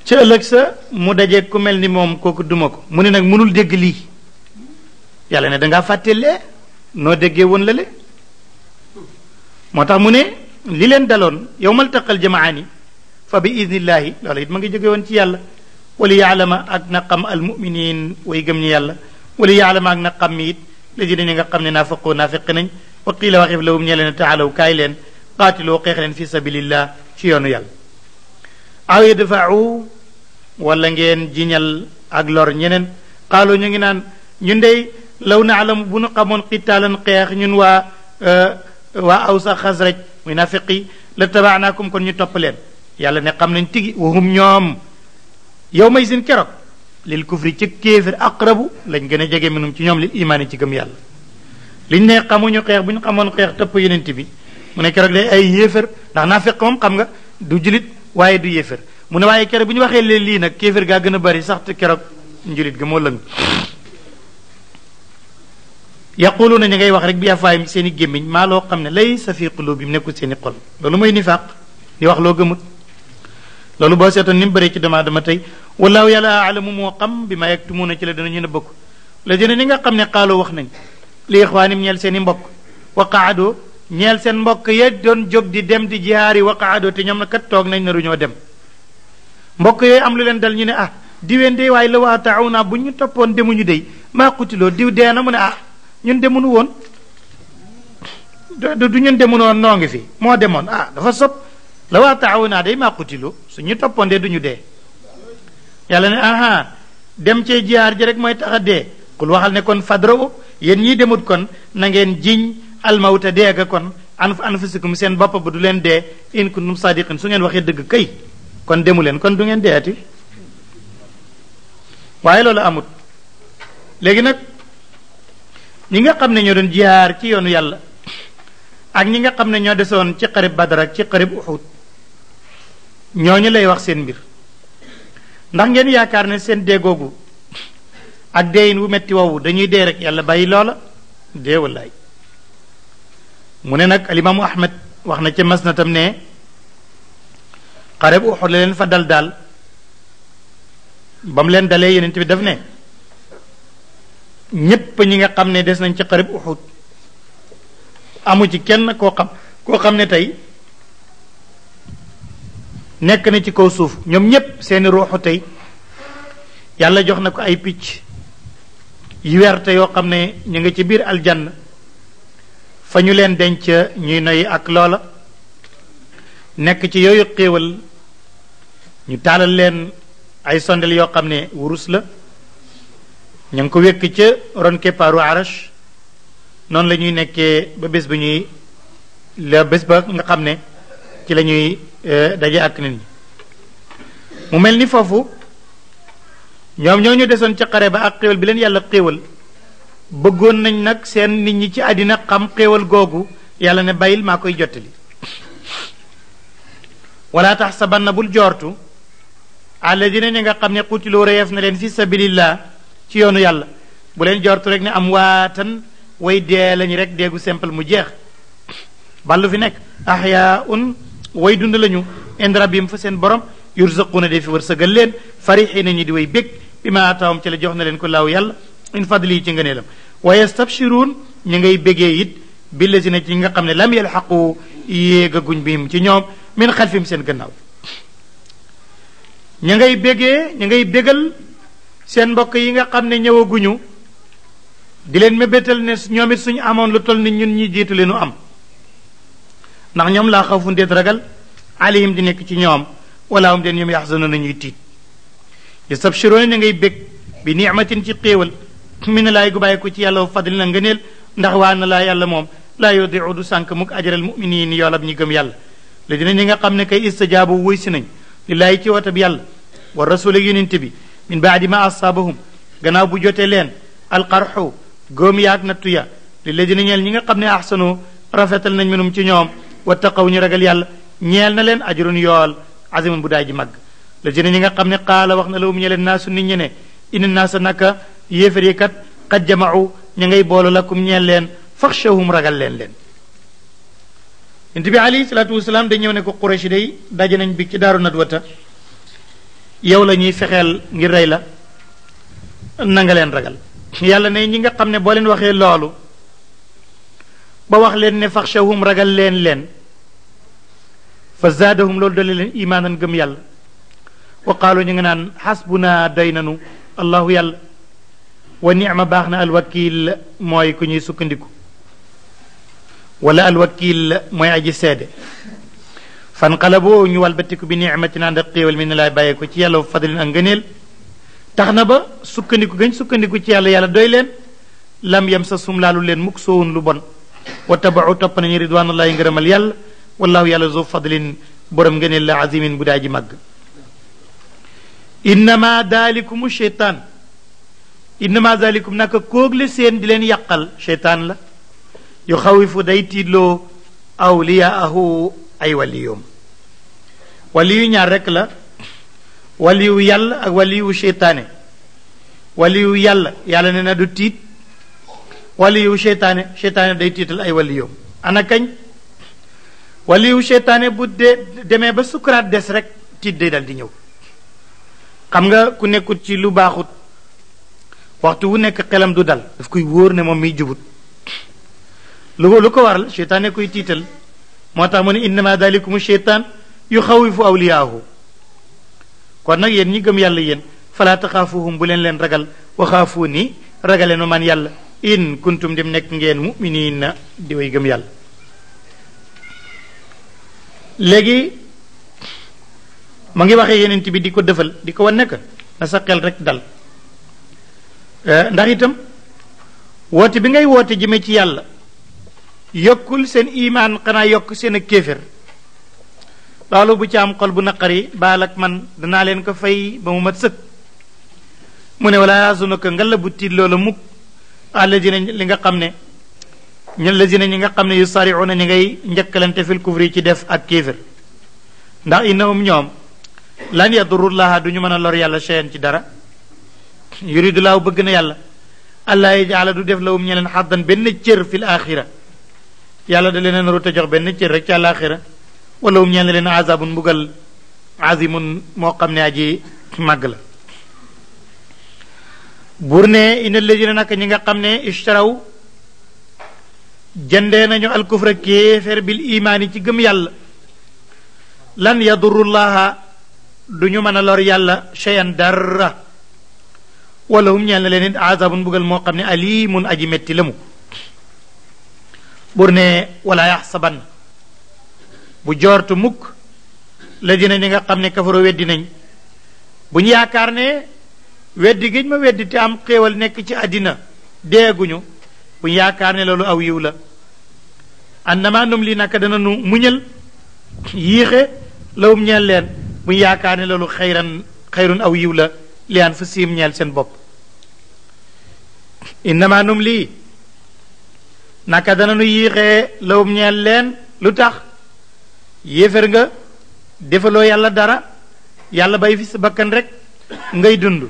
ci ëllëg sa mu dajeeg ku mel ni moom kooku duma ko mu ne nag mënul dégg lii yàlla ne dangaa fàtte lee noo déggee woon la le moo tax mu ne li leen daloon yawmal taqal jamaani fa bi idnillahi loolu it ma ngi jóge woon ci yàlla wali yaalama ak na xam almuminin way gëm ñi yàlla wali yaalama ak na xam mi it léegi ñi nga xam ne naafaqoo naafiq nañ wa qiila waxif lawum ñe leen taalaw kaay leen qaatiloo xeex leen fi sabilillah ci yoonu yàlla aw yadfa'u wala ngeen jiñal ak lor ñeneen xaaloo ñu ngi naan ñun dey law naalam bu nu xamoon qitaalan xeex ñun waa awsa xasraj muy naafiqi la tabaanaakum kon ñu topp leen yàlla ne xam nañ tigi wahum ñoom yow may seen keroog lil kufri ci kéefir aqrabu lañ gën a jege minum ci ñoom lil imaani ci gëm yàlla liñ ne xamuñu xeex bu ñu xamoon xeex topp yenent bi mu ne keroog day ay yéefar ndax naafiq moom xam nga du julit waaye du yéefar mu ne waaye keroog bu ñu waxee leen lii nag kéefir gaa gën a bari sax te keroog njulit ga moo lëng yaquluuna ña ngay wax rek bi afaayim seen i gémmiñ maa loo xam ne laysa fi qulubihim nekkul seen i xol loolu mooy nifaaq di wax loo gëmut loolu boo seetoon ni mu bëree ci dama tey wallaahu yàlla alamu moo xam bi ma yaktumuuna ci la danañu ne bëgg la dina ni nga xam ne xaaloo wax nañ li ixwaanim ñeel seen i mbokk wa qaadoo ñeel seen mbokk ya doon jóg di dem di jihaari wa qaadoo te ñoom na kat toog nañ naru ñoo dem mbokk yooyu am lu leen dal ñu ne ah diween de waaye la waa taaw naa bu ñu toppoon demuñu dey maa qutiloo diw dee na mu ne ah ñun demunu woon du ñun demunu woon noo ngi fi moo demoon ah dafa sob la waa taaw naa day maa qutiloo su ñu toppoon de duñu dee yàlla ne aha dem cee jihaar ji rek mooy tax a dee kul waxal ne kon fadra'u yéen ñii demut kon na ngeen jiñ almawta deega kon anfusikum seen bopp ba du leen dee in kuntum sadiqin su ngeen waxee dëgg kay kon demu leen kon du ngeen deeti waaye loolu amut léegi nag ñi nga xam ne ñoo doon jihaar ci yoonu yàlla ak ñi nga xam ne ñoo desoon ci xarib Badar ak ci xarib Uhud ñooñu lay wax seen mbir ndax ngeen yaakaar ne seen dee googu ak deeyin wu metti woowu dañuy dee rek yàlla bàyyi loola dee wallaay mu ne nag alimaamu Ahmed wax na ca masnatam ne xarib Uhud la leen fa dal daal ba mu leen dalee yeneen bi daf ne ñépp ñi nga xam ne des nañ ci xarib Uhud amu ci kenn koo xam ne tey nekk na ci kaw suuf ñoom ñépp seeni ruuxu tey yàlla jox na ko ay picc yu werte yoo xam ne ñu nga ci biir aljanna fa ñu leen denc ñuy noy ak loola nekk ci yooyu xéewal ñu taalal leen ay sondel yoo xam ne wurus la ñu ngi ko wékk ca ron keppaaru arash noonu la ñuy nekkee ba bés ba ñuy la bés ba nga xam ne ci la ñuy daje ak nit ñi mu mel ni foofu ñoom ñoo ñu desoon ca xare ba ak xéewal bi leen yàlla xéewal bëggoon nañ nag seen nit ñi ci àddina xam xéewal googu yàlla ne bàyyil maa koy jottali wala tax sabanna bul joortu alladina ñi nga xam ne qutiloo reyeef na leen fi sabilillah ci yoonu yàlla bu leen jortu rek ne am waatan way dee lañu rek deegu simple mu jeex ballu fi nekk ahyaun way dund lañu inda rabbihim fa seen borom yurzaquuna de fi wërsëgal leen farixina ñi di way bég bi ma ataawam ci la jox na leen ko laaw yàlla in fadli ci ngëneelam wa yastabshiruun ñi ngay bégee it billazina ci nga xam ne lam yalxaqu yéegaguñ bihim ci ñoom min xalfim seen gannaaw ña ngay bégee ña ngay bégal seen mbokk yi nga xam ne ñëwaguñu di leen mébétal ne ñoom it suñu amoon lu toll ni ñun ñi jiitu leenu am ndax ñoom laa xawfun déet ragal alayhim di nekk ci ñoom wala hum den ñoom yaxzanuna ñuy tiit yastabshiruuna ña ngay bég bi ni'matin ci xéewal min laay gu bàyyi ko ci yàlla wa fadli na ngëneel ndax waa na laa yàlla moom laa yudiu du sànk mukk ajral muminin yoolab ñi gëm yàlla la dina ñi nga xam ne kay istajaabu wuy si nañ lillaahi ci woote bi yàlla wa rasul ak yonent bi min baadi ma asaabahum gannaaw bu jotee leen alqarxu góom yaag nattu ya li la dina ñeel ñi nga xam ne ahsanu rafetal nañ minum ci ñoom wa taqaw ñu ragal yàlla ñeel na leen ajrun yool azimun bu daay ji màgg la dina ñi nga xam ne qaala wax na la mu ñeleen naasu nit ñe ne inna naasa naka yéefar yi kat qad jamau ña ngay boolu lakum ñeel leen faxshawhum ragal leen leen yonent bi alayhi salaatu wasalaam da ñëw ne ko Quraysh day daje nañ bi ci daaru nadwata yow la ñuy fexeel ngir rey la na nga leen ragal yàlla ne ñi nga xam ne boo leen waxee loolu ba wax leen ne faxshawhum ragal leen leen fa zaadahum loolu dole leen imaanan gëm yàlla wa qaalu ñu nga naan xasbuna doy nanu allahu yàlla wa nicma baax na alwakil mooy ku ñuy sukkandiku wala alwakil mooy aji seede fanqalaboo ñu walbatiku bi nicmatin ànd ak xéewal mi ne laay bàyyee ko ci yàlla wa fadlin ak ngëneel tax na ba sukkandiku gañ sukkandiku ci yàlla yàlla doy leen lam yam sa sum laalu leen mukk soowun lu bon wa tabaxu topp nañu ridwanullahi ngërëmal yàlla wallahu yàlla zu fadlin borom ngëneel la azimin bu daa ji màgg innama dalikum cheytaan innama dalikum naka kóogle seen di leen yàqal cheytaan la yu xawifu day tiidloo awliyaahu ay waliyoom waliyu ñaar rekk la waliyu yàlla ak waliyu cheytaane waliyu yàlla yàlla ne na du tiit waliyu cheytaane cheytaane day tiital ay waliyoom ana kañ waliyu cheytaane bu demee ba sukuraat des rek tiit day dal di ñëw xam nga ku nekkut ci lu baaxut waxtu wu nekk xelam du dal daf koy wóor ne moom miy jubut lu ko waral cheytaane koy tiital moo tax mu ne innama dalikum cheytaan yu xawifu awliyaahu kon nag yéen ñi gëm yàlla yéen fala taxaafuhum bu leen ragal wa xaafuu ni ragaleen ma man yàlla in kuntum dem nekk ngeen muminin di way gëm yàlla léegi ma ngi waxee yenent bi di ko defal di ko wan nekk na sa xel rek dal ndax itam woote bi ngay woote jëme ci yàlla yokkul seen imaan xanaa yokk seen ak kéefér loolu bu ci am xol bu naqari baal ak man danaa leen ko fay ba mu mat sëkk mu ne wala yasunaka nga la bu tiit loola mukk alladina li nga xam ne alladina ñi nga xam ne yusariuna ñi ngay njëkkalante fil kufri ci def ak kéefér ndax innahum ñoom lan yadurullaha du ñu mën a lor yàlla cheyan ci dara yuridu laahu bëgg na yàlla allah yajala du def lawum ñeleen xaddan benn cër fil axira yàlla da leen narut a jox benn cër rek ci àlaxira wala wum ñeen leen azabun mbugal azimun moo xam ne aji màgg la buur ne ina ladina naka ñi nga xam ne ishtaraw jëndee nañu alkufra kéefér bil imaani ci gëm yàlla lan yadurullaha du ñu mën a lor yàlla cheyan dara wala hum ñeel na leen it azabun mbugal moo xam ne alimun aji metti la mu bur ne wala yaxsaban bu joortu mukk la dina ñi nga xam ne kafaro weddi nañ bu ñu yaakaar ne weddi giñ ma weddi te am xéewal nekk ci àddina deeguñu bu ñu yaakaar ne loolu aw yiw la annama num li naka dana nu muñal yiixe lawum ñeel leen bu ñu yaakaar ne loolu xayrun aw yiw la li an fa siim ñeel seen bopp innama num lii naka dana nu yiixee lawum ñeel leen lu tax yéefér nga defaloo yàlla dara yàlla bay fi sa bakkan rek ngay dund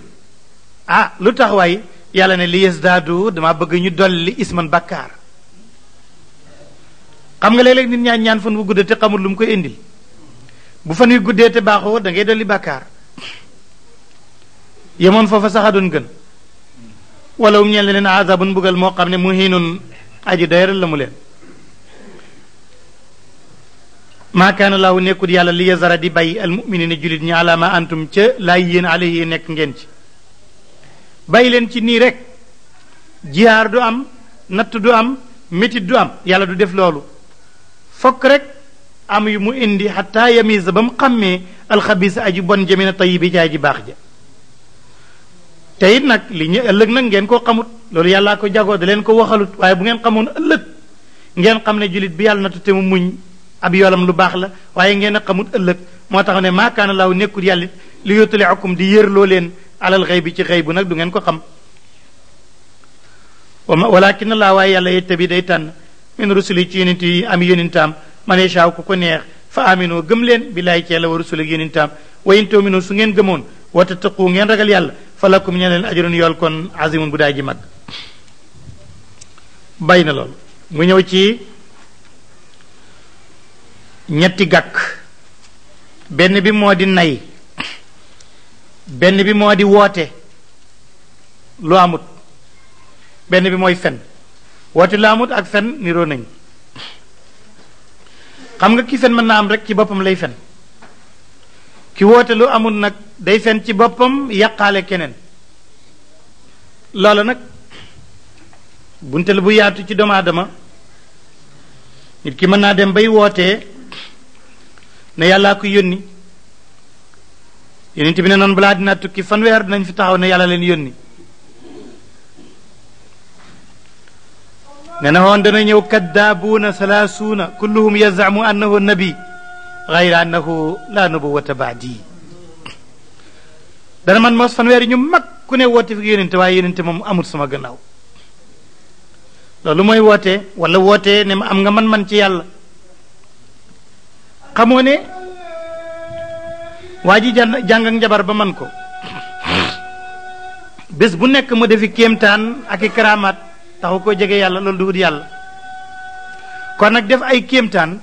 ah lu tax waay yàlla ne li yasdaadu dama bëgg ñu dolli isman bakkaar xam nga léeg-léeg nit ñaan fan wu guddee te xamul lu mu koy indil bu fan wi guddee te baaxoo da ngay dolli bakkaar yemoon foofa sax a doon gën wala ñeel leen azabun mbugal moo xam ne muhinun aji doyral la mu leen maa kaana laahu nekkul yàlla li yazara di bay almuminina julit ñi ala ma antum ca laay yéen alayhi nekk ngeen ci bàyyi leen ci nii rek jihaar du am natt du am métit du am yàlla du def loolu fokk rek am yu mu indi xataa yamisa ba mu xàmmee alxabisa aji bon jamina tayibi ci aji baax ja te it nag li ñu ëllëg nag ngeen koo xamut loolu yàllaa ko jagoo da leen ko waxalut waaye bu ngeen xamoon ëllëg ngeen xam ne julit bi yàlla nattu te mu muñ ab yoolam lu baax la waaye ngeen a xamut ëllëg moo tax ne maa kaana laahu nekkul yàlla li yutliakum di yërloo leen alal xëy bi ci xëy bu nag du ngeen ko xam walakin laa waaye yàlla yettabi day tànn min rusuli ci yonent yi am yonentam man yashaaw ku ko neex fa aminoo gëm leen billaay ci yàlla wa rusul ak yonentam wa in tu'minu su ngeen gëmoon wa tattaqu ngeen ragal yàlla fa lakum ñe leen ajrun yool kon azimun bu daay ji mag bay na loolu mu ñëw ci ñetti gàkk benn bi moo di nay benn bi moo di woote lu amut benn bi mooy fen woote lu amut ak fen niroo nañ xam nga ki fen mën naa am rek ci boppam lay fen ki woote lu amut nag day fen ci boppam yàqaale keneen loolu nag bunte la bu yaatu ci doomu aadama nit ki mën naa dem bay wootee ne yàllaa ko yónni yonent bi ne noonu balaa dinaa tukki fanweer dinañ fi taxaw ne yàlla leen yónni ne na woon dana ñëw kaddaabuuna salaasuuna kulluhum yazamu annahu nabi gayra annahu la nubuwata baadi dana man moos fanweer ñu mag ku ne woote fi yonente waaye yonente moom amul sama gannaaw loolu mooy woote wala woote ne ma am nga man ci yàlla xamoo ne waa ji jàng ak njabar ba man ko bés bu nekk mu defi kéemtaan ak i karamaat taxu ko jege yàlla loolu duhut yàlla kon nag def ay kéemtaan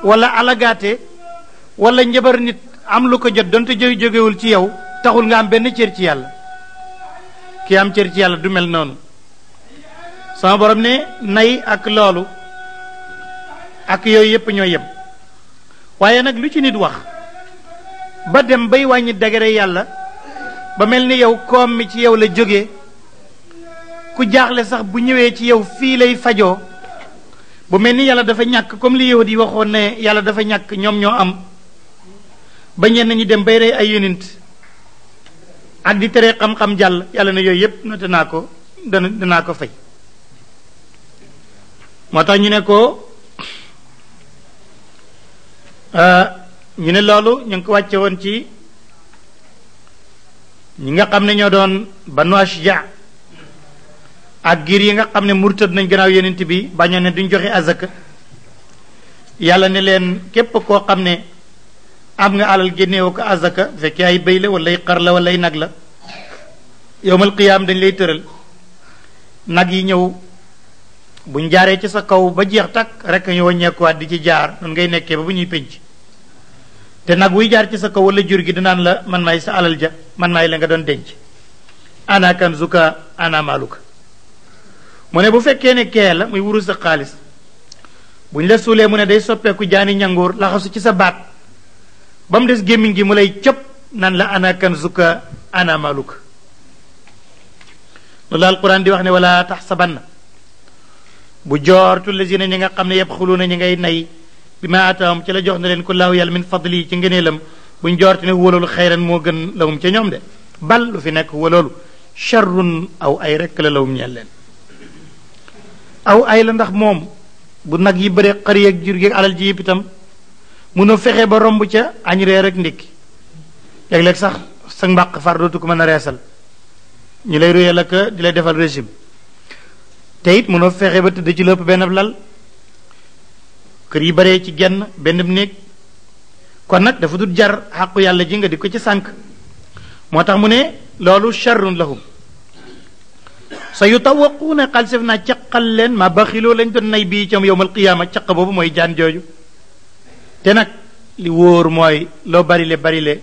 wala alagaate wala njabar nit am lu ko jot donte jógewul ci yow taxul nga am benn cër ci yàlla ki am cër ci yàlla du mel noonu sama borom ne nay ak loolu ak yooyu yépp ñoo yem waaye nag lu ci nit wax ba dem bay wàññi dagare yàlla ba mel ni yow koom mi ci yow la jóge ku jaaxle sax bu ñëwee ci yow fii lay fajoo bu mel ni yàlla dafa ñàkk comme li yahud yi waxoon ne yàlla dafa ñàkk ñoom ñoo am ba ñenn ñi dem bay rey ay yonent ak di tere xam-xam jàll yàlla ne yooyu yépp noté naa ko danaa ko fay moo tax ñu ne ko ñu ne loolu ñu ngi ko wàcce woon ci ñi nga xam ne ñoo doon Banu Ashja ak giir yi nga xam ne murtad nañ gannaaw yonent bi bañoon ne duñ joxe azaka yàlla ne leen képp koo xam ne am nga alal génneewoo ko azaka fekkee ay béy la wala ay xar la wala ay nag la yowmal qiyaam dañ lay tëral nag yi ñëw buñ jaaree ci sa kaw ba jeex takk rek ñu wàññeekuwaat di ci jaar noonu ngay nekkee ba bu ñuy penc te nag wuy jaar ci sa kaw wala jur gi dinaan la man maay sa alal ja man maay la nga doon denc ana kanzuka ana maaluka mu ne bu fekkee ne kee la muy wuru sa xaalis buñ la suulee mu ne day soppeeku jaani ñangoor laxasu ci sa baat ba mu des gémmiñ gi mu lay cëpp nan la ana kanzuka ana maaluka loolu alquran di wax ne wala taxsabanna bu joortu lazina ñi nga xam ne yabxuluuna ñi ngay nay bi ma ataam ci la jox na leen ko laahu yàlla min fadli ci ngëneelam buñ joortu ne huwa loolu xayran moo gën lawum ca ñoom de bal lu fi nekk huwa loolu charrun aw ay rekk la lawum ñeel leen aw ay la ndax moom bu nag yi bëre xar yeeg jur gi alal ji yëpp itam munoo fexe ba romb ca añ reer rek ndékki léeg-léeg sax sa mbàq far dootu ko mën a reesal ñu lay ruyee la ka di lay defal régime te it mënoo fexe ba tëdd ci lépp benn lal kër yi baree ci genn benn néeg kon nag dafa dul jar xàqu yàlla ji nga di ko ci sànq moo tax mu ne loolu charrun lahum sa yutawaquuna xalsef naa caqal leen ma baxiloo lañ doon nay bii cam yowmal qiyaama caq boobu mooy jaan jooju te nag li wóor mooy loo barile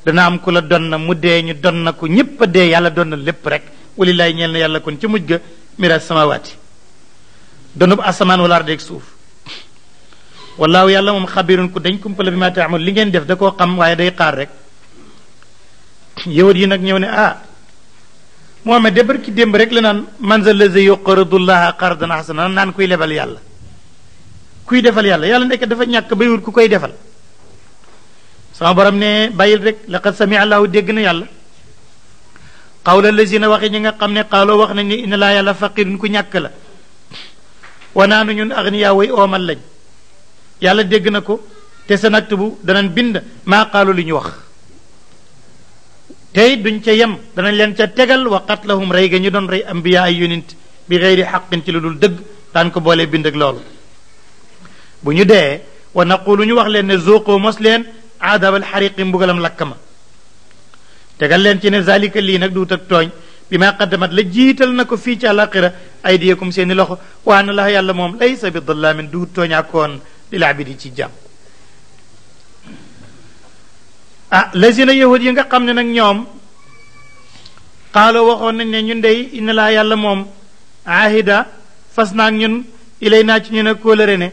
dana am ku la don na mu dee ñu don na ko ñépp a dee yàlla don na lépp rek walilaay ñeel na yàlla kon ci mujj ga miraas samawaati donub asamaan wala ardeeg suuf wallaahu yàlla moom xabirun ku dañ kumpala bi ma taamul li ngeen def da koo xam waaye day xaar rek yahud yi nag ñëw ne Muhammad de barki démb rek la naan man za lazi yuqridullaha qardan hasana naan kuy lebal yàlla kuy defal yàlla ndekk dafa ñàkk bay wut ku koy defal sama borom ne bàyyil rek laqad sami allahu dégg na yàlla qawla lazina waxe ñi nga xam ne xaaloo wax nañ ne inna laa yàlla faqirun ku ñàkk la wa naanu ñun agniyaa way oomal lañ yàlla dégg na ko te sa naktubu danañ bind maa qaalu li ñu wax tey duñ ca yem danañ leen ca tegal wa qatlahum rey ga ñu doon rey ambiya ay yonent bi xeyri xaqin ci lu dul dëgg daan ko boolee bind ak loolu bu ñu dee wa naqulu ñu wax leen ne zuuqoo mos leen aadabal xariqi mbugalam lakk ma tegal leen ci ne zalika lii nag duut ak tooñ bi ma qaddamat la jiital na ko fii ci àlaqira aydiyakum seeni loxo wa anna la yàlla moom laysa bi dallaamin duut tooñaakoon lil abidi ci jàmm lazina yahud yi nga xam ne nag ñoom xaaloo waxoon nañ ne ñun dey inna laa yàlla moom ahida fas naag ñun ilay naa ci ñu ne kóolëre ne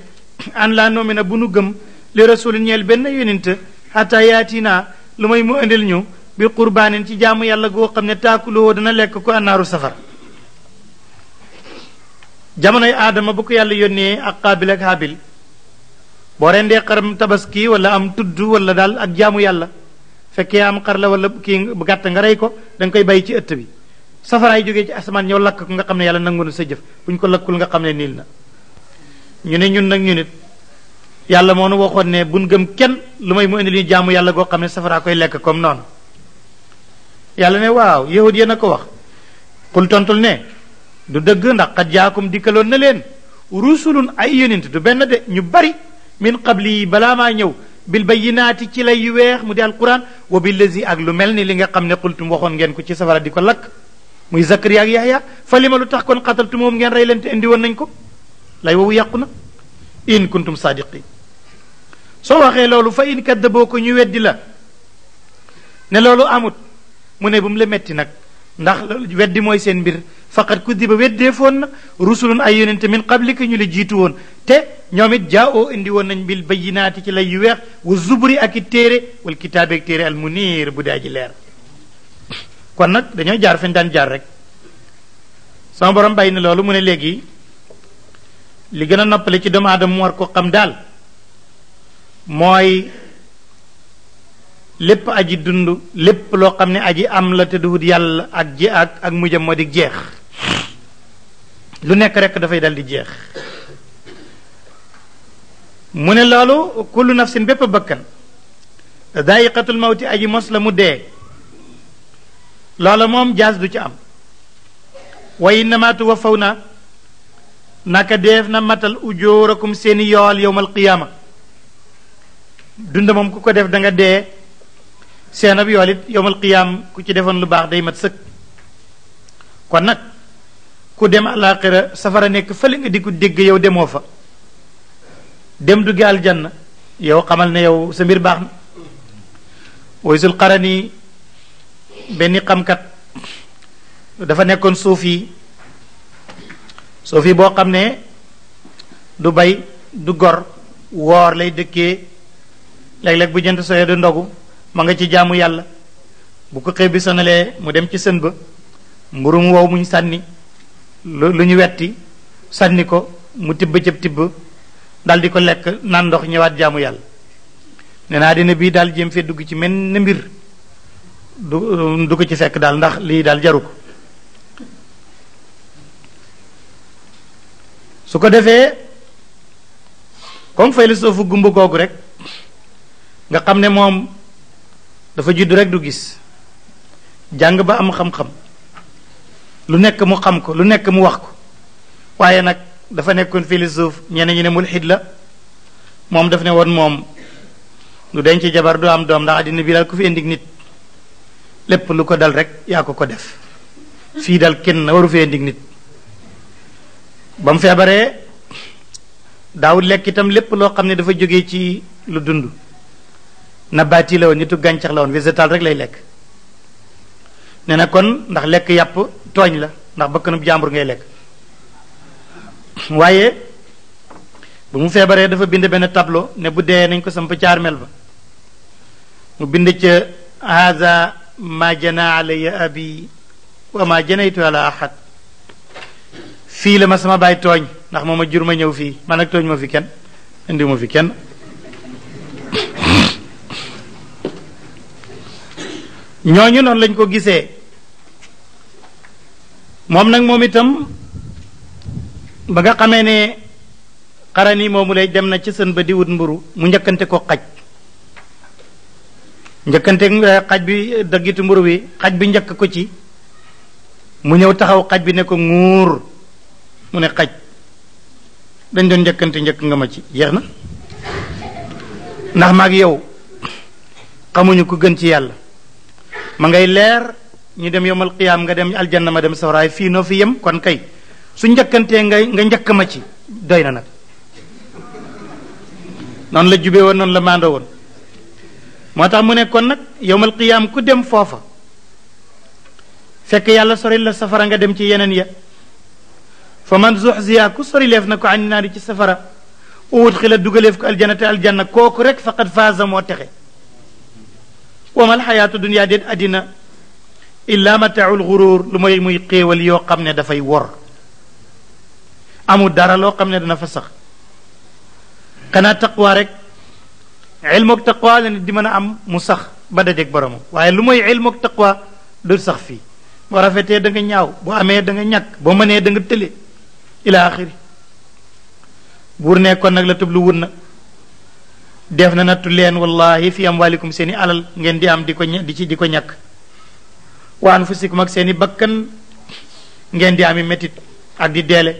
an laa noomina bu nu gëm li rasulin ñeel benn yonent xata yaatina lu may mu indil ñu bi qurbaanin ci jaamu yàlla goo xam ne taakuloo dana lekk ko annaaru safar jamonoy aadama bu ko yàlla yónnee ak qaabil ak haabil boo rendee xaram tabaski wala am tudd wala daal ak jaamu yàlla fekkee am xar la wala kii bu gàtt nga rey ko da nga koy bàyyi ci ëtt bi safaraay jógee ci asamaan ñëw lakk ko nga xam ne yàlla nangu na sa jëf bu ñu ko lakkul nga xam ne niil na ñu ne ñun nag ñu nit yàlla moo nu waxoon ne buñ gëm kenn lu may mu indi li jaamu yàlla goo xam ne safaraa koy lekk comme noonu yàlla ne waaw yahud yéen a ko wax xul tontul ne du dëgg ndax xat jaakum dikkaloon na leen rusulun ay yonent du benn de ñu bari min qabli yi balaa maa ñëw bil bayyinaati ci lay yu weex mu di alquran wa billazi ak lu mel ni li nga xam ne xultum waxoon ngeen ko ci safara di ko lakk muy Zakariya ak Yahya fa li ma lu tax kon xataltu moom ngeen rey leen te indi woon nañ ko lay wowu yàqu na in kuntum sadiqin soo waxee loolu fa in kaddaboo ko ñu weddi la ne loolu amut mu ne bu mu la metti nag ndax weddi mooy seen mbir faqat kudiba weddee foon na rusulun ay yonente min qablika ñu la jiitu woon te ñoom it jaa'oo indi woon nañ bil bayyinaati ci lay yu weex wa zuburi ak i téere wal kitaabe ak téere al munir bu daa ji leer kon nag dañoo jaar fañ daan jaar rek sama borom bàyyi na loolu mu ne léegi li gën a noppale ci doomu aadama mu war ko xam daal mooy lépp aji dund lépp loo xam ne aji am la te duhut yàlla ak ji ak mujjam moo di jeex lu nekk rek dafay dal di jeex mu ne loolu kullu nafsin bépp bakkan daayiqatul mawti aji mos la mu dee loola moom jaas du ci am wa innama tuwaffawna naka deef na matal ujoorakum seeni yool yowmal qiyaama dund moom ku ko def da nga dee seen ab yool it yowmal qiyaam ku ci defoon lu baax day mat sëkk kon nag ku dem àllaaxira safara nekk fële nga di ko dégg yow demoo fa dem duggi aljanna yow xamal ne yow sa mbir baax na Waysul Qarani benn xamkat dafa nekkoon suufi boo xam ne du bay du gor woor lay dëkkee léeg-léeg bu jënt soye du ndogu ma nga ci jaamu yàlla bu ko xëy bi sonalee mu dem ci sën ba mburum wow muñ sànni lu ñu wetti sànni ko mu tibb cëb tibb dal di ko lekk naan ndox ñëwaat jaamu yàlla nee naa dina bii daal jéem fee dugg ci mel ne mbir du ko ci fekk daal ndax lii daal jaru ko su ko defee comme fay la soofu gumba googu rek nga xam ne moom dafa judd rek du gis jàng ba am xam-xam lu nekk mu xam ko lu nekk mu wax ko waaye nag dafa nekkoon philosophe ñeneen ñi ne mulhid la moom daf ne woon moom du denc jabar du am doom ndax àddina bi daal ku fi indi nit lépp lu ko dal rek yaa ko def fii dal kenn waru fi indi nit ba mu feebaree daawul lekk itam lépp loo xam ne dafa jógee ci lu dund nabaati la woon nitu gàncax la woon végétal rek lay lekk nee na kon ndax lekk yàpp tooñ la ndax bakkanub jàmbur ngay lekk waaye bu mu feebaree dafa bind benn tableau ne bu dee nañ ko samp ci armeel ba mu bind ca haza ma jana alayya abi wa ma janaytu ala ahad fii la ma sama baay tooñ ndax moo ma jur ma ñëw fii man nag tooñ ma fi kenn indi ma fi kenn ñooñu noonu lañ ko gisee moom nag moom itam ba nga xamee ne xarani moomu lay dem na ci sën ba di wut mburu mu njëkkante ko xaj njëkkante xaj bi daggitu mburu wi xaj bi njëkk ko ci mu ñëw taxaw xaj bi ne ko nguur mu ne xaj dañ doon njëkkante njëkk nga ma ci jeex na ndax maag yow xamuñu ku gën ci yàlla ma ngay leer ñu dem yowmal qiyaam nga dem aljanna ma dem sawraay fii noo fi yem kon kay su njëkkantee nga njëkk ma ci doy na nag noonu la jube woon noonu la maandoo woon moo tax mu ne kon nag yowmal qiyaam ku dem foofa fekk yàlla sori la safara nga dem ci yeneen ya fa man zuxziya ku sori leef na ko ani naari ci safara uwut xila dugaleef ko aljanna te aljanna kooku rek faqad faaza moo texe wamal xayaatu dunya déet àddina illa mataaul xuruur lu mooy muy xéewal yoo xam ne dafay wor amul dara loo xam ne dana fa sax xanaa taqwa rek ilmoog taqwa la nit di mën a am mu sax ba dajeeg boromam waaye lu mooy ilmoog taqwa du sax fii boo rafetee da nga ñaaw boo amee da nga ñàkk boo mënee da nga tële ila axiri buur ne kon nag la tublu wun na def na nattu leen wallahi fi amwalikum seeni alal ngeen di am di ko ñàkk wa anfusikum ak seeni bakkan ngeen di ami métit ak di deele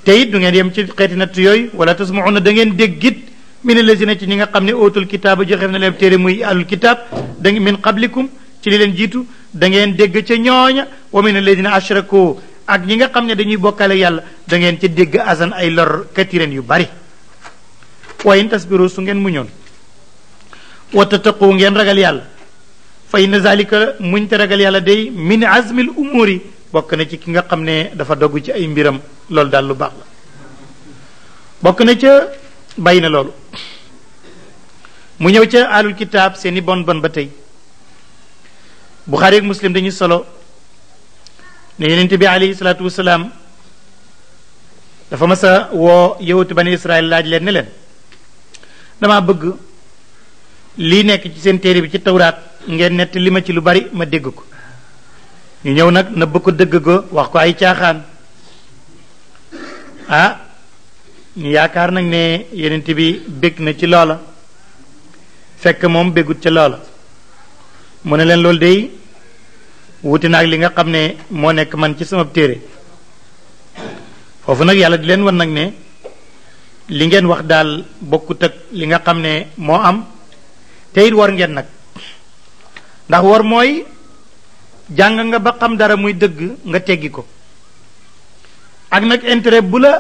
te it du ngeen yem ci xeeti nattu yooyu wala tasmauna da ngeen déggit min allazina ci ñi nga xam ne ootul kitaaba joxe na leen téere muy alul kitaab da min qablikum ci li leen jiitu da ngeen dégg ca ñooña wa min allazina ashraku ak ñi nga xam ne dañuy bokkale yàlla da ngeen ca dégg asan ay lor katiren yu bari wa in tasbiru su ngeen muñoon wa tattaqu ngeen ragal yàlla fa inna zalika muñ te ragal yàlla day min azmil umuri bokk na ci ki nga xam ne dafa dogg ci ay mbiram loolu daal lu baax la bokk na ca bàyyi na loolu mu ñëw ca alul kitaab seeni bon bon ba tey Buxaari ak Muslim dañuy solo ne yonent bi alayhi salaatu wasalaam dafa mas a woo yawutu bani Israël laaj leen ne leen dama bëgg lii nekk ci seen téere bi ci tawraat ngeen nett li ma ci lu bari ma dégg ko ñu ñëw nag nëbb ko dëgg ko wax ko ay caaxaan ñu yaakaar nag ne yonent bi bég na ci loola fekk moom bégut ca loola mu ne leen loolu day wuti naag li nga xam ne moo nekk man ci sama téere foofu nag yàlla di leen wan nag ne li ngeen wax daal bokkut ak li nga xam ne moo am te it war ngeen nag ndax war mooy jàng nga ba xam dara muy dëgg nga teggi ko ak nag intérêt bu la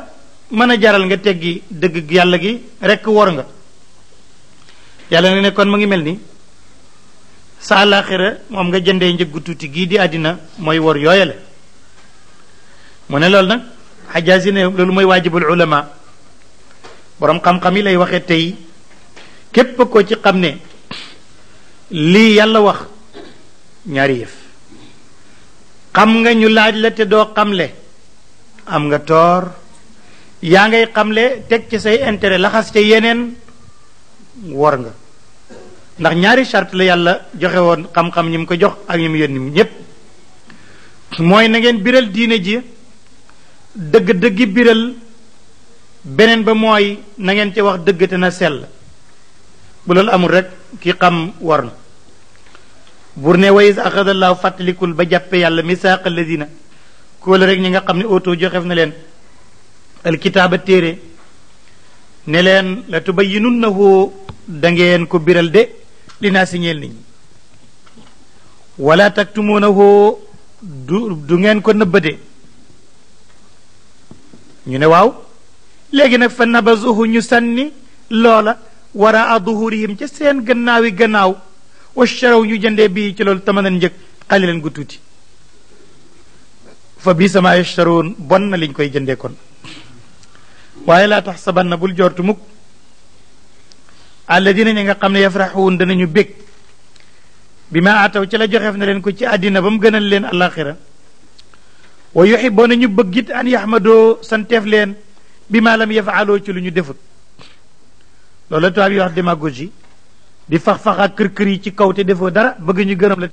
mën a jaral nga teggi dëgg yàlla gi rekk war nga yàlla na ne kon mu ngi mel ni sa àllaaxira moom nga jëndee njëggu tuuti gii di àddina mooy wor yooyale mu ne loolu nag xajaasi ne loolu mooy waajibul ulama boroom xam-xam yi lay waxee tey képp ko ci xam ne lii yàlla wax ñaari yëf xam nga ñu laaj la te doo xamle am nga toor yaa ngay xamle teg ci say intérêt laxas ca yeneen wor nga ndax ñaari charte la yàlla joxe woon xam-xam ñi mu ko jox ak ñi mu yónni ñépp mooy na ngeen biral diine ji dëgg-dëggi biral beneen ba mooy na ngeen ci wax dëgg te na sell bu loolu amul rek ki xam war na bur ne wa iz axadallahu fàttalikul ba jàppe yàlla misaaqa alladina kóola rek ñi nga xam ne oto joxef na leen alkitaaba téere ne leen la tubayyinunnahu da ngeen ko biral de li naa si ñeel nit ñi wala taktumuunahu du ngeen ko nëbbade ñu ne waaw léegi nag fa nabazuhu ñu sànni loola waraa duhurihim ca seen gannaawi gannaaw washaraw ñu jëndee bii ci loolu tamanan njëg xalilan gu tuuti fa bii sama yashtaroon bon na liñ koy jëndee kon waaye laa tax sabanna bul jortu mukk alladina ñi nga xam ne yafraxuun danañu bég bi ma ataw ci la joxeef na leen ko ci àddina ba mu gënal leen alaxira wa yuxiboona ñu bëggit an yaxmadoo santeef leen bi ma lam yafaaloo ci lu ñu defut loolu la tubaab yi wax démagogie di fax-fax ak kër kër yi ci kaw te defoo dara bëgg ñu gërëm la